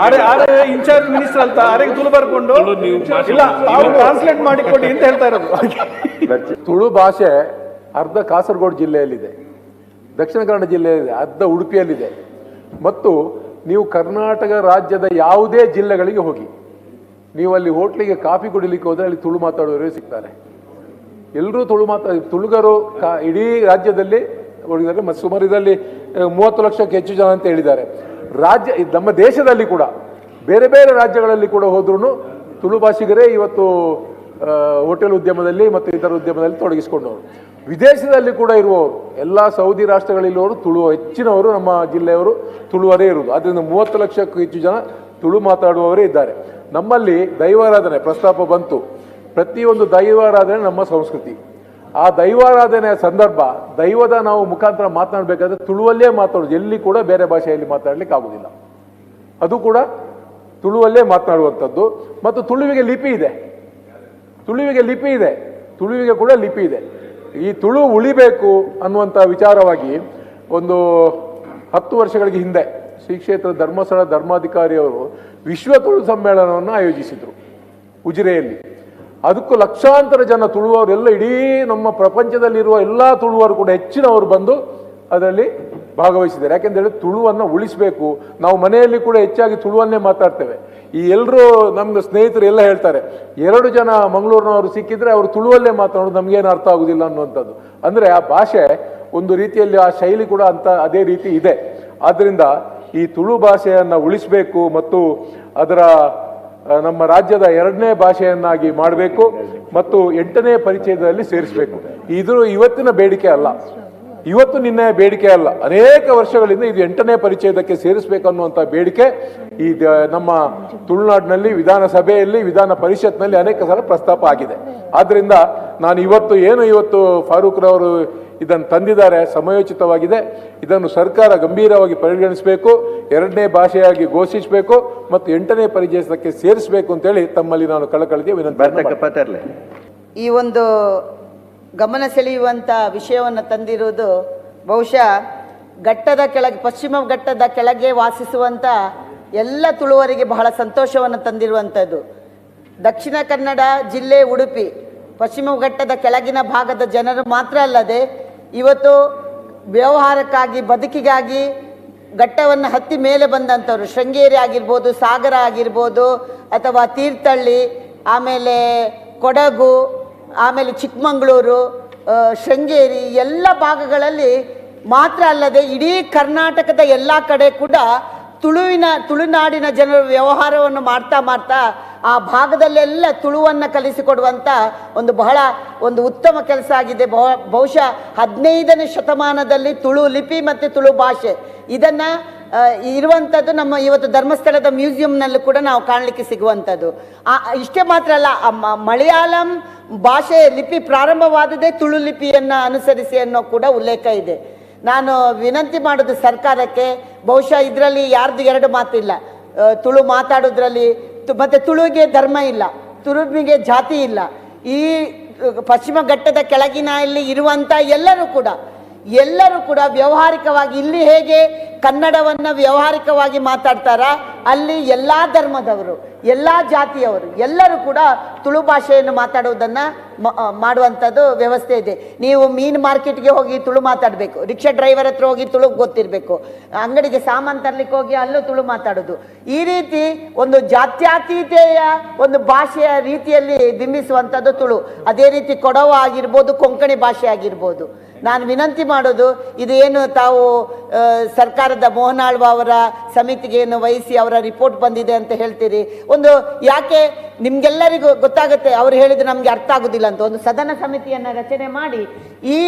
ಇನ್ಚಾರ್ಜ್ ಮಿನಿಸ್ಟರ್ ಅಂತ ಆರೆಗೆ ತುಳು ಬರ್ಕೊಂಡು ಇಲ್ಲ ಅವ್ರು ಟ್ರಾನ್ಸ್ಲೇಟ್ ಮಾಡಿಕೊಡಿ ಅಂತ ಹೇಳ್ತಾ ಇರೋದು.
ತುಳು ಭಾಷೆ ಅರ್ಧ ಕಾಸರಗೋಡು ಜಿಲ್ಲೆಯಲ್ಲಿದೆ, ದಕ್ಷಿಣ ಕನ್ನಡ ಜಿಲ್ಲೆಯಲ್ಲಿದೆ, ಅರ್ಧ ಉಡುಪಿಯಲ್ಲಿದೆ. ಮತ್ತು ನೀವು ಕರ್ನಾಟಕ ರಾಜ್ಯದ ಯಾವುದೇ ಜಿಲ್ಲೆಗಳಿಗೆ ಹೋಗಿ, ನೀವು ಅಲ್ಲಿ ಹೋಟ್ಲಿಗೆ ಕಾಫಿ ಕುಡಿಲಿಕ್ಕೆ ಹೋದರೆ ಅಲ್ಲಿ ತುಳು ಮಾತಾಡೋರೇ ಸಿಗ್ತಾರೆ. ಎಲ್ಲರೂ ತುಳುಗರು ಇಡೀ ರಾಜ್ಯದಲ್ಲಿ ಹೋಗಿದ್ದಾರೆ. ಮತ್ತು ಸುಮಾರು ಇದರಲ್ಲಿ 30 ಲಕ್ಷಕ್ಕೆ ಹೆಚ್ಚು ಜನ ಅಂತ ಹೇಳಿದ್ದಾರೆ. ನಮ್ಮ ದೇಶದಲ್ಲಿ ಕೂಡ ಬೇರೆ ಬೇರೆ ರಾಜ್ಯಗಳಲ್ಲಿ ಕೂಡ ಹೋದ್ರೂ ತುಳು ಭಾಷಿಗರೇ ಇವತ್ತು ಹೋಟೆಲ್ ಉದ್ಯಮದಲ್ಲಿ ಮತ್ತು ಇತರ ಉದ್ಯಮದಲ್ಲಿ ತೊಡಗಿಸಿಕೊಂಡವರು. ವಿದೇಶದಲ್ಲಿ ಕೂಡ ಇರುವವರು, ಎಲ್ಲ ಸೌದಿ ರಾಷ್ಟ್ರಗಳಲ್ಲಿರುವವರು ತುಳು ಹೆಚ್ಚಿನವರು ನಮ್ಮ ಜಿಲ್ಲೆಯವರು ತುಳುವರೇ ಇರುವುದು. ಆದ್ದರಿಂದ 30 ಲಕ್ಷಕ್ಕೂ ಹೆಚ್ಚು ಜನ ತುಳು ಮಾತಾಡುವವರೇ ಇದ್ದಾರೆ. ನಮ್ಮಲ್ಲಿ ದೈವಾರಾಧನೆ ಪ್ರಸ್ತಾಪ ಬಂತು. ಪ್ರತಿಯೊಂದು ದೈವಾರಾಧನೆ ನಮ್ಮ ಸಂಸ್ಕೃತಿ. ಆ ದೈವಾರಾಧನೆಯ ಸಂದರ್ಭ ದೈವದ ನಾವು ಮುಖಾಂತರ ಮಾತನಾಡಬೇಕಾದ್ರೆ ತುಳುವಲ್ಲೇ ಮಾತಾಡೋದು, ಎಲ್ಲಿ ಕೂಡ ಬೇರೆ ಭಾಷೆಯಲ್ಲಿ ಮಾತಾಡಲಿಕ್ಕೆ ಆಗುವುದಿಲ್ಲ. ಅದು ಕೂಡ ತುಳುವಲ್ಲೇ ಮಾತನಾಡುವಂಥದ್ದು. ಮತ್ತು ತುಳುವಿಗೆ ಲಿಪಿ ಇದೆ, ತುಳುವಿಗೆ ಕೂಡ ಲಿಪಿ ಇದೆ. ಈ ತುಳು ಉಳಿಬೇಕು ಅನ್ನುವಂಥ ವಿಚಾರವಾಗಿ ಒಂದು 10 ವರ್ಷಗಳಿಗೆ ಹಿಂದೆ ಶ್ರೀ ಕ್ಷೇತ್ರ ಧರ್ಮಸ್ಥಳ ಧರ್ಮಾಧಿಕಾರಿಯವರು ವಿಶ್ವ ತುಳು ಸಮ್ಮೇಳನವನ್ನು ಆಯೋಜಿಸಿದರು ಉಜಿರೆಯಲ್ಲಿ. ಅದಕ್ಕೂ ಲಕ್ಷಾಂತರ ಜನ ತುಳುವವರೆಲ್ಲ, ಇಡೀ ನಮ್ಮ ಪ್ರಪಂಚದಲ್ಲಿರುವ ಎಲ್ಲ ತುಳುವರು ಕೂಡ ಹೆಚ್ಚಿನವರು ಬಂದು ಅದರಲ್ಲಿ ಭಾಗವಹಿಸಿದ್ದಾರೆ. ಯಾಕೆಂದರೆ ತುಳುವನ್ನು ಉಳಿಸಬೇಕು. ನಾವು ಮನೆಯಲ್ಲಿ ಕೂಡ ಹೆಚ್ಚಾಗಿ ತುಳುವನ್ನೇ ಮಾತಾಡ್ತೇವೆ. ಈ ಎಲ್ಲರೂ ನಮ್ಗೆ ಸ್ನೇಹಿತರು ಎಲ್ಲ ಹೇಳ್ತಾರೆ, 2 ಜನ ಮಂಗಳೂರಿನವರು ಸಿಕ್ಕಿದ್ರೆ ಅವರು ತುಳುವಲ್ಲೇ ಮಾತಾಡೋದು ನಮಗೇನು ಅರ್ಥ ಆಗುದಿಲ್ಲ ಅನ್ನುವಂಥದ್ದು. ಅಂದರೆ ಆ ಭಾಷೆ ಒಂದು ರೀತಿಯಲ್ಲಿ ಆ ಶೈಲಿ ಕೂಡ ಅದೇ ರೀತಿ ಇದೆ. ಆದ್ದರಿಂದ ಈ ತುಳು ಭಾಷೆಯನ್ನು ಉಳಿಸಬೇಕು ಮತ್ತು ಅದರ ನಮ್ಮ ರಾಜ್ಯದ 2ನೇ ಭಾಷೆಯನ್ನಾಗಿ ಮಾಡಬೇಕು ಮತ್ತು 8ನೇ ಪರಿಚಯದಲ್ಲಿ ಸೇರಿಸಬೇಕು. ಇದು ಇವತ್ತಿನ ಬೇಡಿಕೆ ಅಲ್ಲ, ಇವತ್ತು ನಿನ್ನೆ ಬೇಡಿಕೆ ಅಲ್ಲ. ಅನೇಕ ವರ್ಷಗಳಿಂದ ಇದು 8ನೇ ಪರಿಚಯದಕ್ಕೆ ಸೇರಿಸಬೇಕು ಅನ್ನುವಂಥ ಬೇಡಿಕೆ ಈ ನಮ್ಮ ತುಳುನಾಡಿನಲ್ಲಿ ವಿಧಾನಸಭೆಯಲ್ಲಿ ವಿಧಾನ ಪರಿಷತ್ನಲ್ಲಿ ಅನೇಕ ಸಲ ಪ್ರಸ್ತಾಪ ಆಗಿದೆ. ಆದ್ದರಿಂದ ನಾನು ಇವತ್ತು ಫಾರೂಕ್ ರವರು ಇದನ್ನು ತಂದಿದ್ದಾರೆ, ಸಮಯೋಚಿತವಾಗಿದೆ. ಇದನ್ನು ಸರ್ಕಾರ ಗಂಭೀರವಾಗಿ ಪರಿಗಣಿಸಬೇಕು, 2ನೇ ಭಾಷೆಯಾಗಿ ಘೋಷಿಸಬೇಕು ಮತ್ತು 8ನೇ ಪರಿಚಯಕ್ಕೆ ಸೇರಿಸಬೇಕು ಅಂತೇಳಿ ತಮ್ಮಲ್ಲಿ ನಾನು ಕಳಕಳಿಗೆ ವಿನಂತಿ.
ಈ ಒಂದು ಗಮನ ಸೆಳೆಯುವಂಥ ವಿಷಯವನ್ನು ತಂದಿರುವುದು ಬಹುಶಃ ಪಶ್ಚಿಮ ಘಟ್ಟದ ಕೆಳಗೆ ವಾಸಿಸುವಂಥ ಎಲ್ಲ ತುಳುವರಿಗೆ ಬಹಳ ಸಂತೋಷವನ್ನು ತಂದಿರುವಂಥದ್ದು. ದಕ್ಷಿಣ ಕನ್ನಡ ಜಿಲ್ಲೆ ಉಡುಪಿ ಪಶ್ಚಿಮ ಘಟ್ಟದ ಕೆಳಗಿನ ಭಾಗದ ಜನರು ಮಾತ್ರ ಅಲ್ಲದೆ ಇವತ್ತು ವ್ಯವಹಾರಕ್ಕಾಗಿ ಬದುಕಿಗಾಗಿ ಘಟ್ಟವನ್ನು ಹತ್ತಿ ಮೇಲೆ ಬಂದಂಥವ್ರು, ಶೃಂಗೇರಿ ಆಗಿರ್ಬೋದು, ಸಾಗರ ಆಗಿರ್ಬೋದು, ಅಥವಾ ತೀರ್ಥಹಳ್ಳಿ, ಆಮೇಲೆ ಕೊಡಗು, ಆಮೇಲೆ ಚಿಕ್ಕಮಗಳೂರು, ಶೃಂಗೇರಿ ಎಲ್ಲ ಭಾಗಗಳಲ್ಲಿ ಮಾತ್ರ ಅಲ್ಲದೆ ಇಡೀ ಕರ್ನಾಟಕದ ಎಲ್ಲ ಕಡೆ ಕೂಡ ತುಳುನಾಡಿನ ಜನರು ವ್ಯವಹಾರವನ್ನು ಮಾಡ್ತಾ ಆ ಭಾಗದಲ್ಲೆಲ್ಲ ತುಳುವನ್ನು ಕಲಿಸಿಕೊಡುವಂಥ ಒಂದು ಉತ್ತಮ ಕೆಲಸ ಆಗಿದೆ. ಬಹುಶಃ 15ನೇ ಶತಮಾನದಲ್ಲಿ ತುಳು ಲಿಪಿ ಮತ್ತು ತುಳು ಭಾಷೆ ಇದನ್ನು ಇರುವಂಥದ್ದು ನಮ್ಮ ಇವತ್ತು ಧರ್ಮಸ್ಥಳದ ಮ್ಯೂಸಿಯಂನಲ್ಲೂ ಕೂಡ ನಾವು ಕಾಣಲಿಕ್ಕೆ ಸಿಗುವಂಥದ್ದು. ಇಷ್ಟೇ ಮಾತ್ರ ಅಲ್ಲ, ಮಲಯಾಳಂ ಭಾಷೆ ಲಿಪಿ ಪ್ರಾರಂಭವಾದದೇ ತುಳು ಲಿಪಿಯನ್ನು ಅನುಸರಿಸಿ ಅನ್ನೋ ಕೂಡ ಉಲ್ಲೇಖ ಇದೆ. ನಾನು ವಿನಂತಿ ಮಾಡೋದು ಸರ್ಕಾರಕ್ಕೆ, ಬಹುಶಃ ಇದರಲ್ಲಿ ಯಾರ್ದು 2 ಮಾತಿಲ್ಲ. ತುಳು ಮಾತಾಡೋದ್ರಲ್ಲಿ ಮತ್ತು ತುಳುವಿಗೆ ಧರ್ಮ ಇಲ್ಲ, ತುಳುವಿಗೆ ಜಾತಿ ಇಲ್ಲ. ಈ ಪಶ್ಚಿಮ ಘಟ್ಟದ ಕೆಳಗಿನಲ್ಲಿ ಇರುವಂಥ ಎಲ್ಲರೂ ಕೂಡ ವ್ಯಾವಹಾರಿಕವಾಗಿ ಇಲ್ಲಿ ಹೇಗೆ ಕನ್ನಡವನ್ನು ವ್ಯಾವಹಾರಿಕವಾಗಿ ಮಾತಾಡ್ತಾರ, ಅಲ್ಲಿ ಎಲ್ಲ ಧರ್ಮದವರು, ಎಲ್ಲ ಜಾತಿಯವರು ಎಲ್ಲರೂ ಕೂಡ ತುಳು ಭಾಷೆಯನ್ನು ಮಾತಾಡುವುದನ್ನು ಮಾಡುವಂಥದ್ದು ವ್ಯವಸ್ಥೆ ಇದೆ. ನೀವು ಮೀನು ಮಾರ್ಕೆಟ್ಗೆ ಹೋಗಿ ತುಳು ಮಾತಾಡಬೇಕು, ರಿಕ್ಷಾ ಡ್ರೈವರ್ ಹತ್ರ ಹೋಗಿ ತುಳು ಗೊತ್ತಿರಬೇಕು, ಅಂಗಡಿಗೆ ಸಾಮಾನು ತರಲಿಕ್ಕೆ ಹೋಗಿ ಅಲ್ಲೂ ತುಳು ಮಾತಾಡೋದು. ಈ ರೀತಿ ಒಂದು ಜಾತ್ಯತೀತೆಯ ಒಂದು ಭಾಷೆಯ ರೀತಿಯಲ್ಲಿ ಬಿಂಬಿಸುವಂಥದ್ದು ತುಳು. ಅದೇ ರೀತಿ ಕೊಡವ ಆಗಿರ್ಬೋದು, ಕೊಂಕಣಿ ಭಾಷೆ ಆಗಿರ್ಬೋದು. ನಾನು ವಿನಂತಿ ಮಾಡೋದು, ಇದು ಏನು ತಾವು ಸರ್ಕಾರದ ಮೋಹನ್ ಆಳ್ವ ಅವರ ಸಮಿತಿಗೆ ಏನು ವಹಿಸಿ ಅವರ ರಿಪೋರ್ಟ್ ಬಂದಿದೆ ಅಂತ ಹೇಳ್ತೀರಿ, ಒಂದು ಯಾಕೆ ನಿಮ್ಗೆಲ್ಲರಿಗೂ ಗೊತ್ತಾಗುತ್ತೆ, ಅವ್ರು ಹೇಳಿದ್ರೆ ನಮ್ಗೆ ಅರ್ಥ ಆಗುದಿಲ್ಲ ಅಂತ ಒಂದು ಸದನ ಸಮಿತಿಯನ್ನ ರಚನೆ ಮಾಡಿ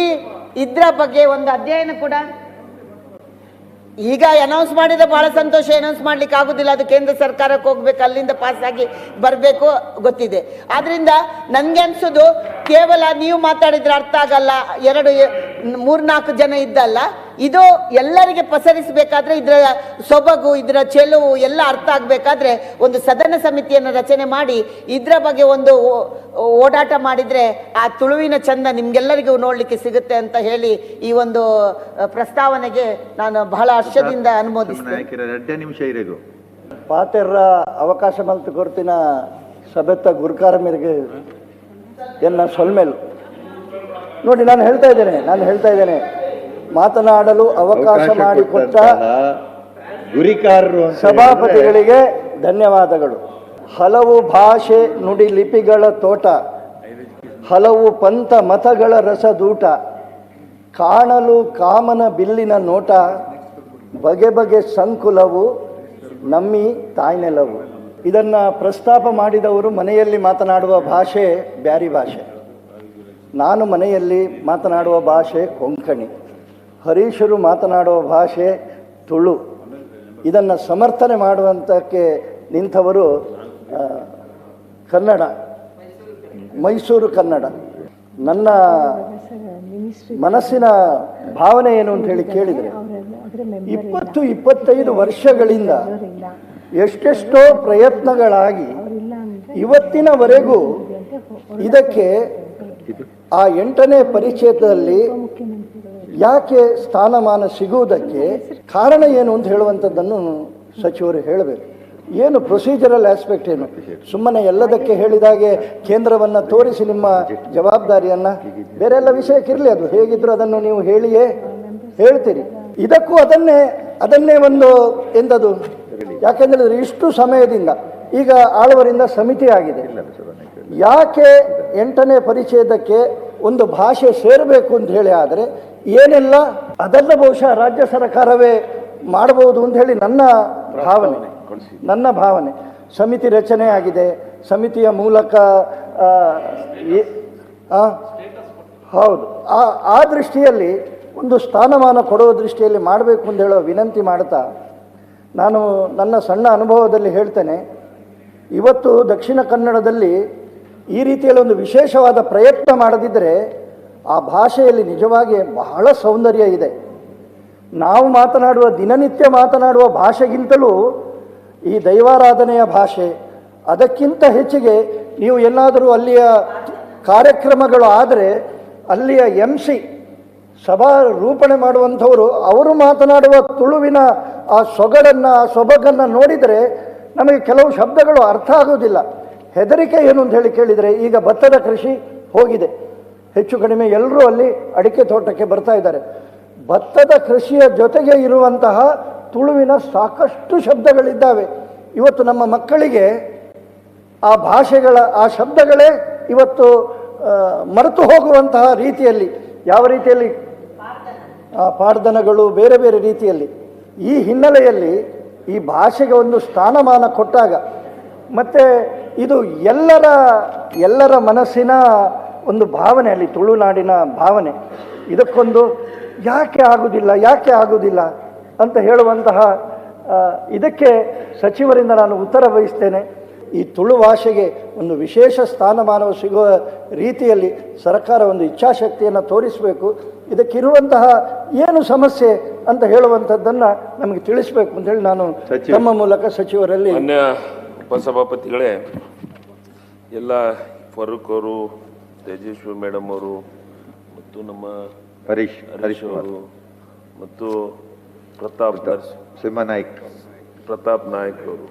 ಇದ್ರ ಬಗ್ಗೆ ಒಂದು ಅಧ್ಯಯನ ಕೂಡ ಈಗ ಅನೌನ್ಸ್ ಮಾಡಿದ್ರೆ ಬಹಳ ಸಂತೋಷ. ಅನೌನ್ಸ್ ಮಾಡ್ಲಿಕ್ಕೆ ಆಗುದಿಲ್ಲ, ಅದು ಕೇಂದ್ರ ಸರ್ಕಾರಕ್ಕೆ ಹೋಗ್ಬೇಕು, ಅಲ್ಲಿಂದ ಪಾಸ್ ಆಗಿ ಬರಬೇಕು, ಗೊತ್ತಿದೆ. ಆದ್ರಿಂದ ನನ್ಗೆ ಅನ್ಸೋದು ಕೇವಲ ನೀವು ಮಾತಾಡಿದ್ರೆ ಅರ್ಥ ಆಗಲ್ಲ, 2-3-4 ಜನ ಇದ್ದಲ್ಲ, ಇದು ಎಲ್ಲರಿಗೆ ಪಸರಿಸಬೇಕಾದ್ರೆ ಇದರ ಸೊಬಗು, ಇದರ ಚೆಲುವು ಎಲ್ಲ ಅರ್ಥ ಆಗ್ಬೇಕಾದ್ರೆ ಒಂದು ಸದನ ಸಮಿತಿಯನ್ನು ರಚನೆ ಮಾಡಿ ಇದ್ರ ಬಗ್ಗೆ ಒಂದು ಓಡಾಟ ಮಾಡಿದ್ರೆ ಆ ತುಳುವಿನ ಚಂದ ನಿಮ್ಗೆಲ್ಲರಿಗೂ ನೋಡ್ಲಿಕ್ಕೆ ಸಿಗುತ್ತೆ ಅಂತ ಹೇಳಿ ಈ ಒಂದು ಪ್ರಸ್ತಾವನೆಗೆ ನಾನು ಬಹಳ ಹರ್ಷದಿಂದ ಅನುಮೋದಿಸ್ತೇನೆ.
2 ನಿಮಿಷ ಇರೆಗು
ಪಾತೆರ್ರ ಅವಕಾಶ ಮಲ್ತು ಕೊರ್ತಿನ ಸಭೆತ್ತ ಗುರುಕಾರ ಮೇರೆಗೆ ಎನ್ನ ಸೊಲ್ಮೇಲು ನೋಡಿ ನಾನು ಹೇಳ್ತಾ ಇದ್ದೇನೆ ಮಾತನಾಡಲು ಅವಕಾಶ ಮಾಡಿಕೊಟ್ಟ
ಗುರಿಕಾರರು
ಸಭಾಪತಿಗಳಿಗೆ ಧನ್ಯವಾದಗಳು. ಹಲವು ಭಾಷೆ ನುಡಿ ಲಿಪಿಗಳ ತೋಟ, ಹಲವು ಪಂಥ ಮತಗಳ ರಸದೂಟ, ಕಾಣಲು ಕಾಮನ ಬಿಲ್ಲಿನ ನೋಟ, ಬಗೆ ಬಗೆ ಸಂಕುಲವು ನಮ್ಮಿ ತಾಯ್ನೆಲವು. ಇದನ್ನ ಪ್ರಸ್ತಾಪ ಮಾಡಿದವರು ಮನೆಯಲ್ಲಿ ಮಾತನಾಡುವ ಭಾಷೆ ಬ್ಯಾರಿ ಭಾಷೆ, ನಾನು ಮನೆಯಲ್ಲಿ ಮಾತನಾಡುವ ಭಾಷೆ ಕೊಂಕಣಿ, ಹರೀಶರು ಮಾತನಾಡುವ ಭಾಷೆ ತುಳು. ಇದನ್ನು ಸಮರ್ಥನೆ ಮಾಡುವಂತಕ್ಕೆ ನಿಂತವರು ಕನ್ನಡ, ಮೈಸೂರು ಕನ್ನಡ. ನನ್ನ ಮನಸ್ಸಿನ ಭಾವನೆ ಏನು ಅಂತ ಹೇಳಿ ಕೇಳಿದರೆ 20-25 ವರ್ಷಗಳಿಂದ ಎಷ್ಟೆಷ್ಟೋ ಪ್ರಯತ್ನಗಳಾಗಿ ಇವತ್ತಿನವರೆಗೂ ಇದಕ್ಕೆ ಆ 8ನೇ ಪರಿಚ್ಛೇದದಲ್ಲಿ ಯಾಕೆ ಸ್ಥಾನಮಾನ ಸಿಗುವುದಕ್ಕೆ ಕಾರಣ ಏನು ಅಂತ ಹೇಳುವಂಥದ್ದನ್ನು ಸಚಿವರು ಹೇಳಬೇಕು. ಏನು ಪ್ರೊಸೀಜರಲ್ ಆಸ್ಪೆಕ್ಟ್ ಏನು, ಸುಮ್ಮನೆ ಎಲ್ಲದಕ್ಕೆ ಹೇಳಿದಾಗೆ ಕೇಂದ್ರವನ್ನು ತೋರಿಸಿ ನಿಮ್ಮ ಜವಾಬ್ದಾರಿಯನ್ನು ಬೇರೆ ಎಲ್ಲ ವಿಷಯಕ್ಕಿರಲಿ, ಅದು ಹೇಗಿದ್ರು ಅದನ್ನು ನೀವು ಹೇಳ್ತೀರಿ. ಇದಕ್ಕೂ ಅದನ್ನೇ ಒಂದು ಎಂದದು, ಯಾಕೆಂದರೆ ಇಷ್ಟು ಸಮಯದಿಂದ ಈಗ ಆಳ್ವರಿಂದ ಸಮಿತಿ ಆಗಿದೆ, ಯಾಕೆ 8ನೇ ಪರಿಚ್ಛೇದಕ್ಕೆ ಒಂದು ಭಾಷೆ ಸೇರಬೇಕು ಅಂತ ಹೇಳಿ ಆದರೆ ಏನೆಲ್ಲ ಅದೆಲ್ಲ ಬಹುಶಃ ರಾಜ್ಯ ಸರ್ಕಾರವೇ ಮಾಡಬಹುದು ಅಂತ ಹೇಳಿ ನನ್ನ ಭಾವನೆ. ಸಮಿತಿ ರಚನೆ ಆಗಿದೆ, ಸಮಿತಿಯ ಮೂಲಕ ಹೌದು ಆ ದೃಷ್ಟಿಯಲ್ಲಿ ಒಂದು ಸ್ಥಾನಮಾನ ಕೊಡುವ ದೃಷ್ಟಿಯಲ್ಲಿ ಮಾಡಬೇಕು ಅಂತ ಹೇಳೋ ವಿನಂತಿ ಮಾಡ್ತಾ, ನಾನು ನನ್ನ ಸಣ್ಣ ಅನುಭವದಲ್ಲಿ ಹೇಳ್ತೇನೆ, ಇವತ್ತು ದಕ್ಷಿಣ ಕನ್ನಡದಲ್ಲಿ ಈ ರೀತಿಯಲ್ಲಿ ಒಂದು ವಿಶೇಷವಾದ ಪ್ರಯತ್ನ ಮಾಡದಿದ್ದರೆ ಆ ಭಾಷೆಯಲ್ಲಿ ನಿಜವಾಗಿ ಬಹಳ ಸೌಂದರ್ಯ ಇದೆ. ನಾವು ದಿನನಿತ್ಯ ಮಾತನಾಡುವ ಭಾಷೆಗಿಂತಲೂ ಈ ದೈವಾರಾಧನೆಯ ಭಾಷೆ, ಅದಕ್ಕಿಂತ ಹೆಚ್ಚಿಗೆ ನೀವು ಎಲ್ಲಾದರೂ ಅಲ್ಲಿಯ ಕಾರ್ಯಕ್ರಮಗಳು ಆದರೆ ಅಲ್ಲಿಯ MC ಸಭಾ ರೂಪಣೆ ಮಾಡುವಂಥವರು ಅವರು ಮಾತನಾಡುವ ತುಳುವಿನ ಆ ಸೊಬಗನ್ನು ನೋಡಿದರೆ ನಮಗೆ ಕೆಲವು ಶಬ್ದಗಳು ಅರ್ಥ ಆಗುವುದಿಲ್ಲ. ಹೆದರಿಕೆ ಏನು ಅಂತ ಹೇಳಿ ಕೇಳಿದರೆ, ಈಗ ಭತ್ತದ ಕೃಷಿ ಹೋಗಿದೆ, ಹೆಚ್ಚು ಕಡಿಮೆ ಎಲ್ಲರೂ ಅಲ್ಲಿ ಅಡಿಕೆ ತೋಟಕ್ಕೆ ಬರ್ತಾ ಇದ್ದಾರೆ. ಭತ್ತದ ಕೃಷಿಯ ಜೊತೆಗೆ ಇರುವಂತಹ ತುಳುವಿನ ಸಾಕಷ್ಟು ಶಬ್ದಗಳಿದ್ದಾವೆ. ಇವತ್ತು ನಮ್ಮ ಮಕ್ಕಳಿಗೆ ಆ ಭಾಷೆಗಳ ಆ ಶಬ್ದಗಳೇ ಇವತ್ತು ಮರೆತು ಹೋಗುವಂತಹ ರೀತಿಯಲ್ಲಿ, ಯಾವ ರೀತಿಯಲ್ಲಿ ಪಾಡ್ದನಗಳು ಬೇರೆ ಬೇರೆ ರೀತಿಯಲ್ಲಿ. ಈ ಹಿನ್ನೆಲೆಯಲ್ಲಿ ಈ ಭಾಷೆಗೆ ಒಂದು ಸ್ಥಾನಮಾನ ಕೊಟ್ಟಾಗ, ಮತ್ತು ಇದು ಎಲ್ಲರ ಮನಸ್ಸಿನ ಒಂದು ಭಾವನೆ, ಅಲ್ಲಿ ತುಳುನಾಡಿನ ಭಾವನೆ, ಇದಕ್ಕೊಂದು ಯಾಕೆ ಆಗುವುದಿಲ್ಲ ಅಂತ ಹೇಳುವಂತಹ ಇದಕ್ಕೆ ಸಚಿವರಿಂದ ನಾನು ಉತ್ತರ ಬಯಸ್ತೇನೆ. ಈ ತುಳು ಭಾಷೆಗೆ ಒಂದು ವಿಶೇಷ ಸ್ಥಾನಮಾನವು ಸಿಗುವ ರೀತಿಯಲ್ಲಿ ಸರ್ಕಾರ ಒಂದು ಇಚ್ಛಾಶಕ್ತಿಯನ್ನು ತೋರಿಸಬೇಕು. ಇದಕ್ಕಿರುವಂತಹ ಏನು ಸಮಸ್ಯೆ ಅಂತ ಹೇಳುವಂಥದ್ದನ್ನು ನಮಗೆ ತಿಳಿಸಬೇಕು ಅಂತೇಳಿ ನಾನು ತಮ್ಮ ಮೂಲಕ ಸಚಿವರಲ್ಲಿ.
ಮಾನ್ಯ ಉಪಸಭಾಪತಿಗಳೇ, ಎಲ್ಲ ಫರೂಕ್ ಅವರು, ತೇಜಸ್ವಿ ಮೇಡಮ್ ಅವರು ಮತ್ತು ನಮ್ಮ
ಹರೀಶ್
ಅವರು ಮತ್ತು ಪ್ರತಾಪ್ ನಾಯ್ಕ್ ಅವರು,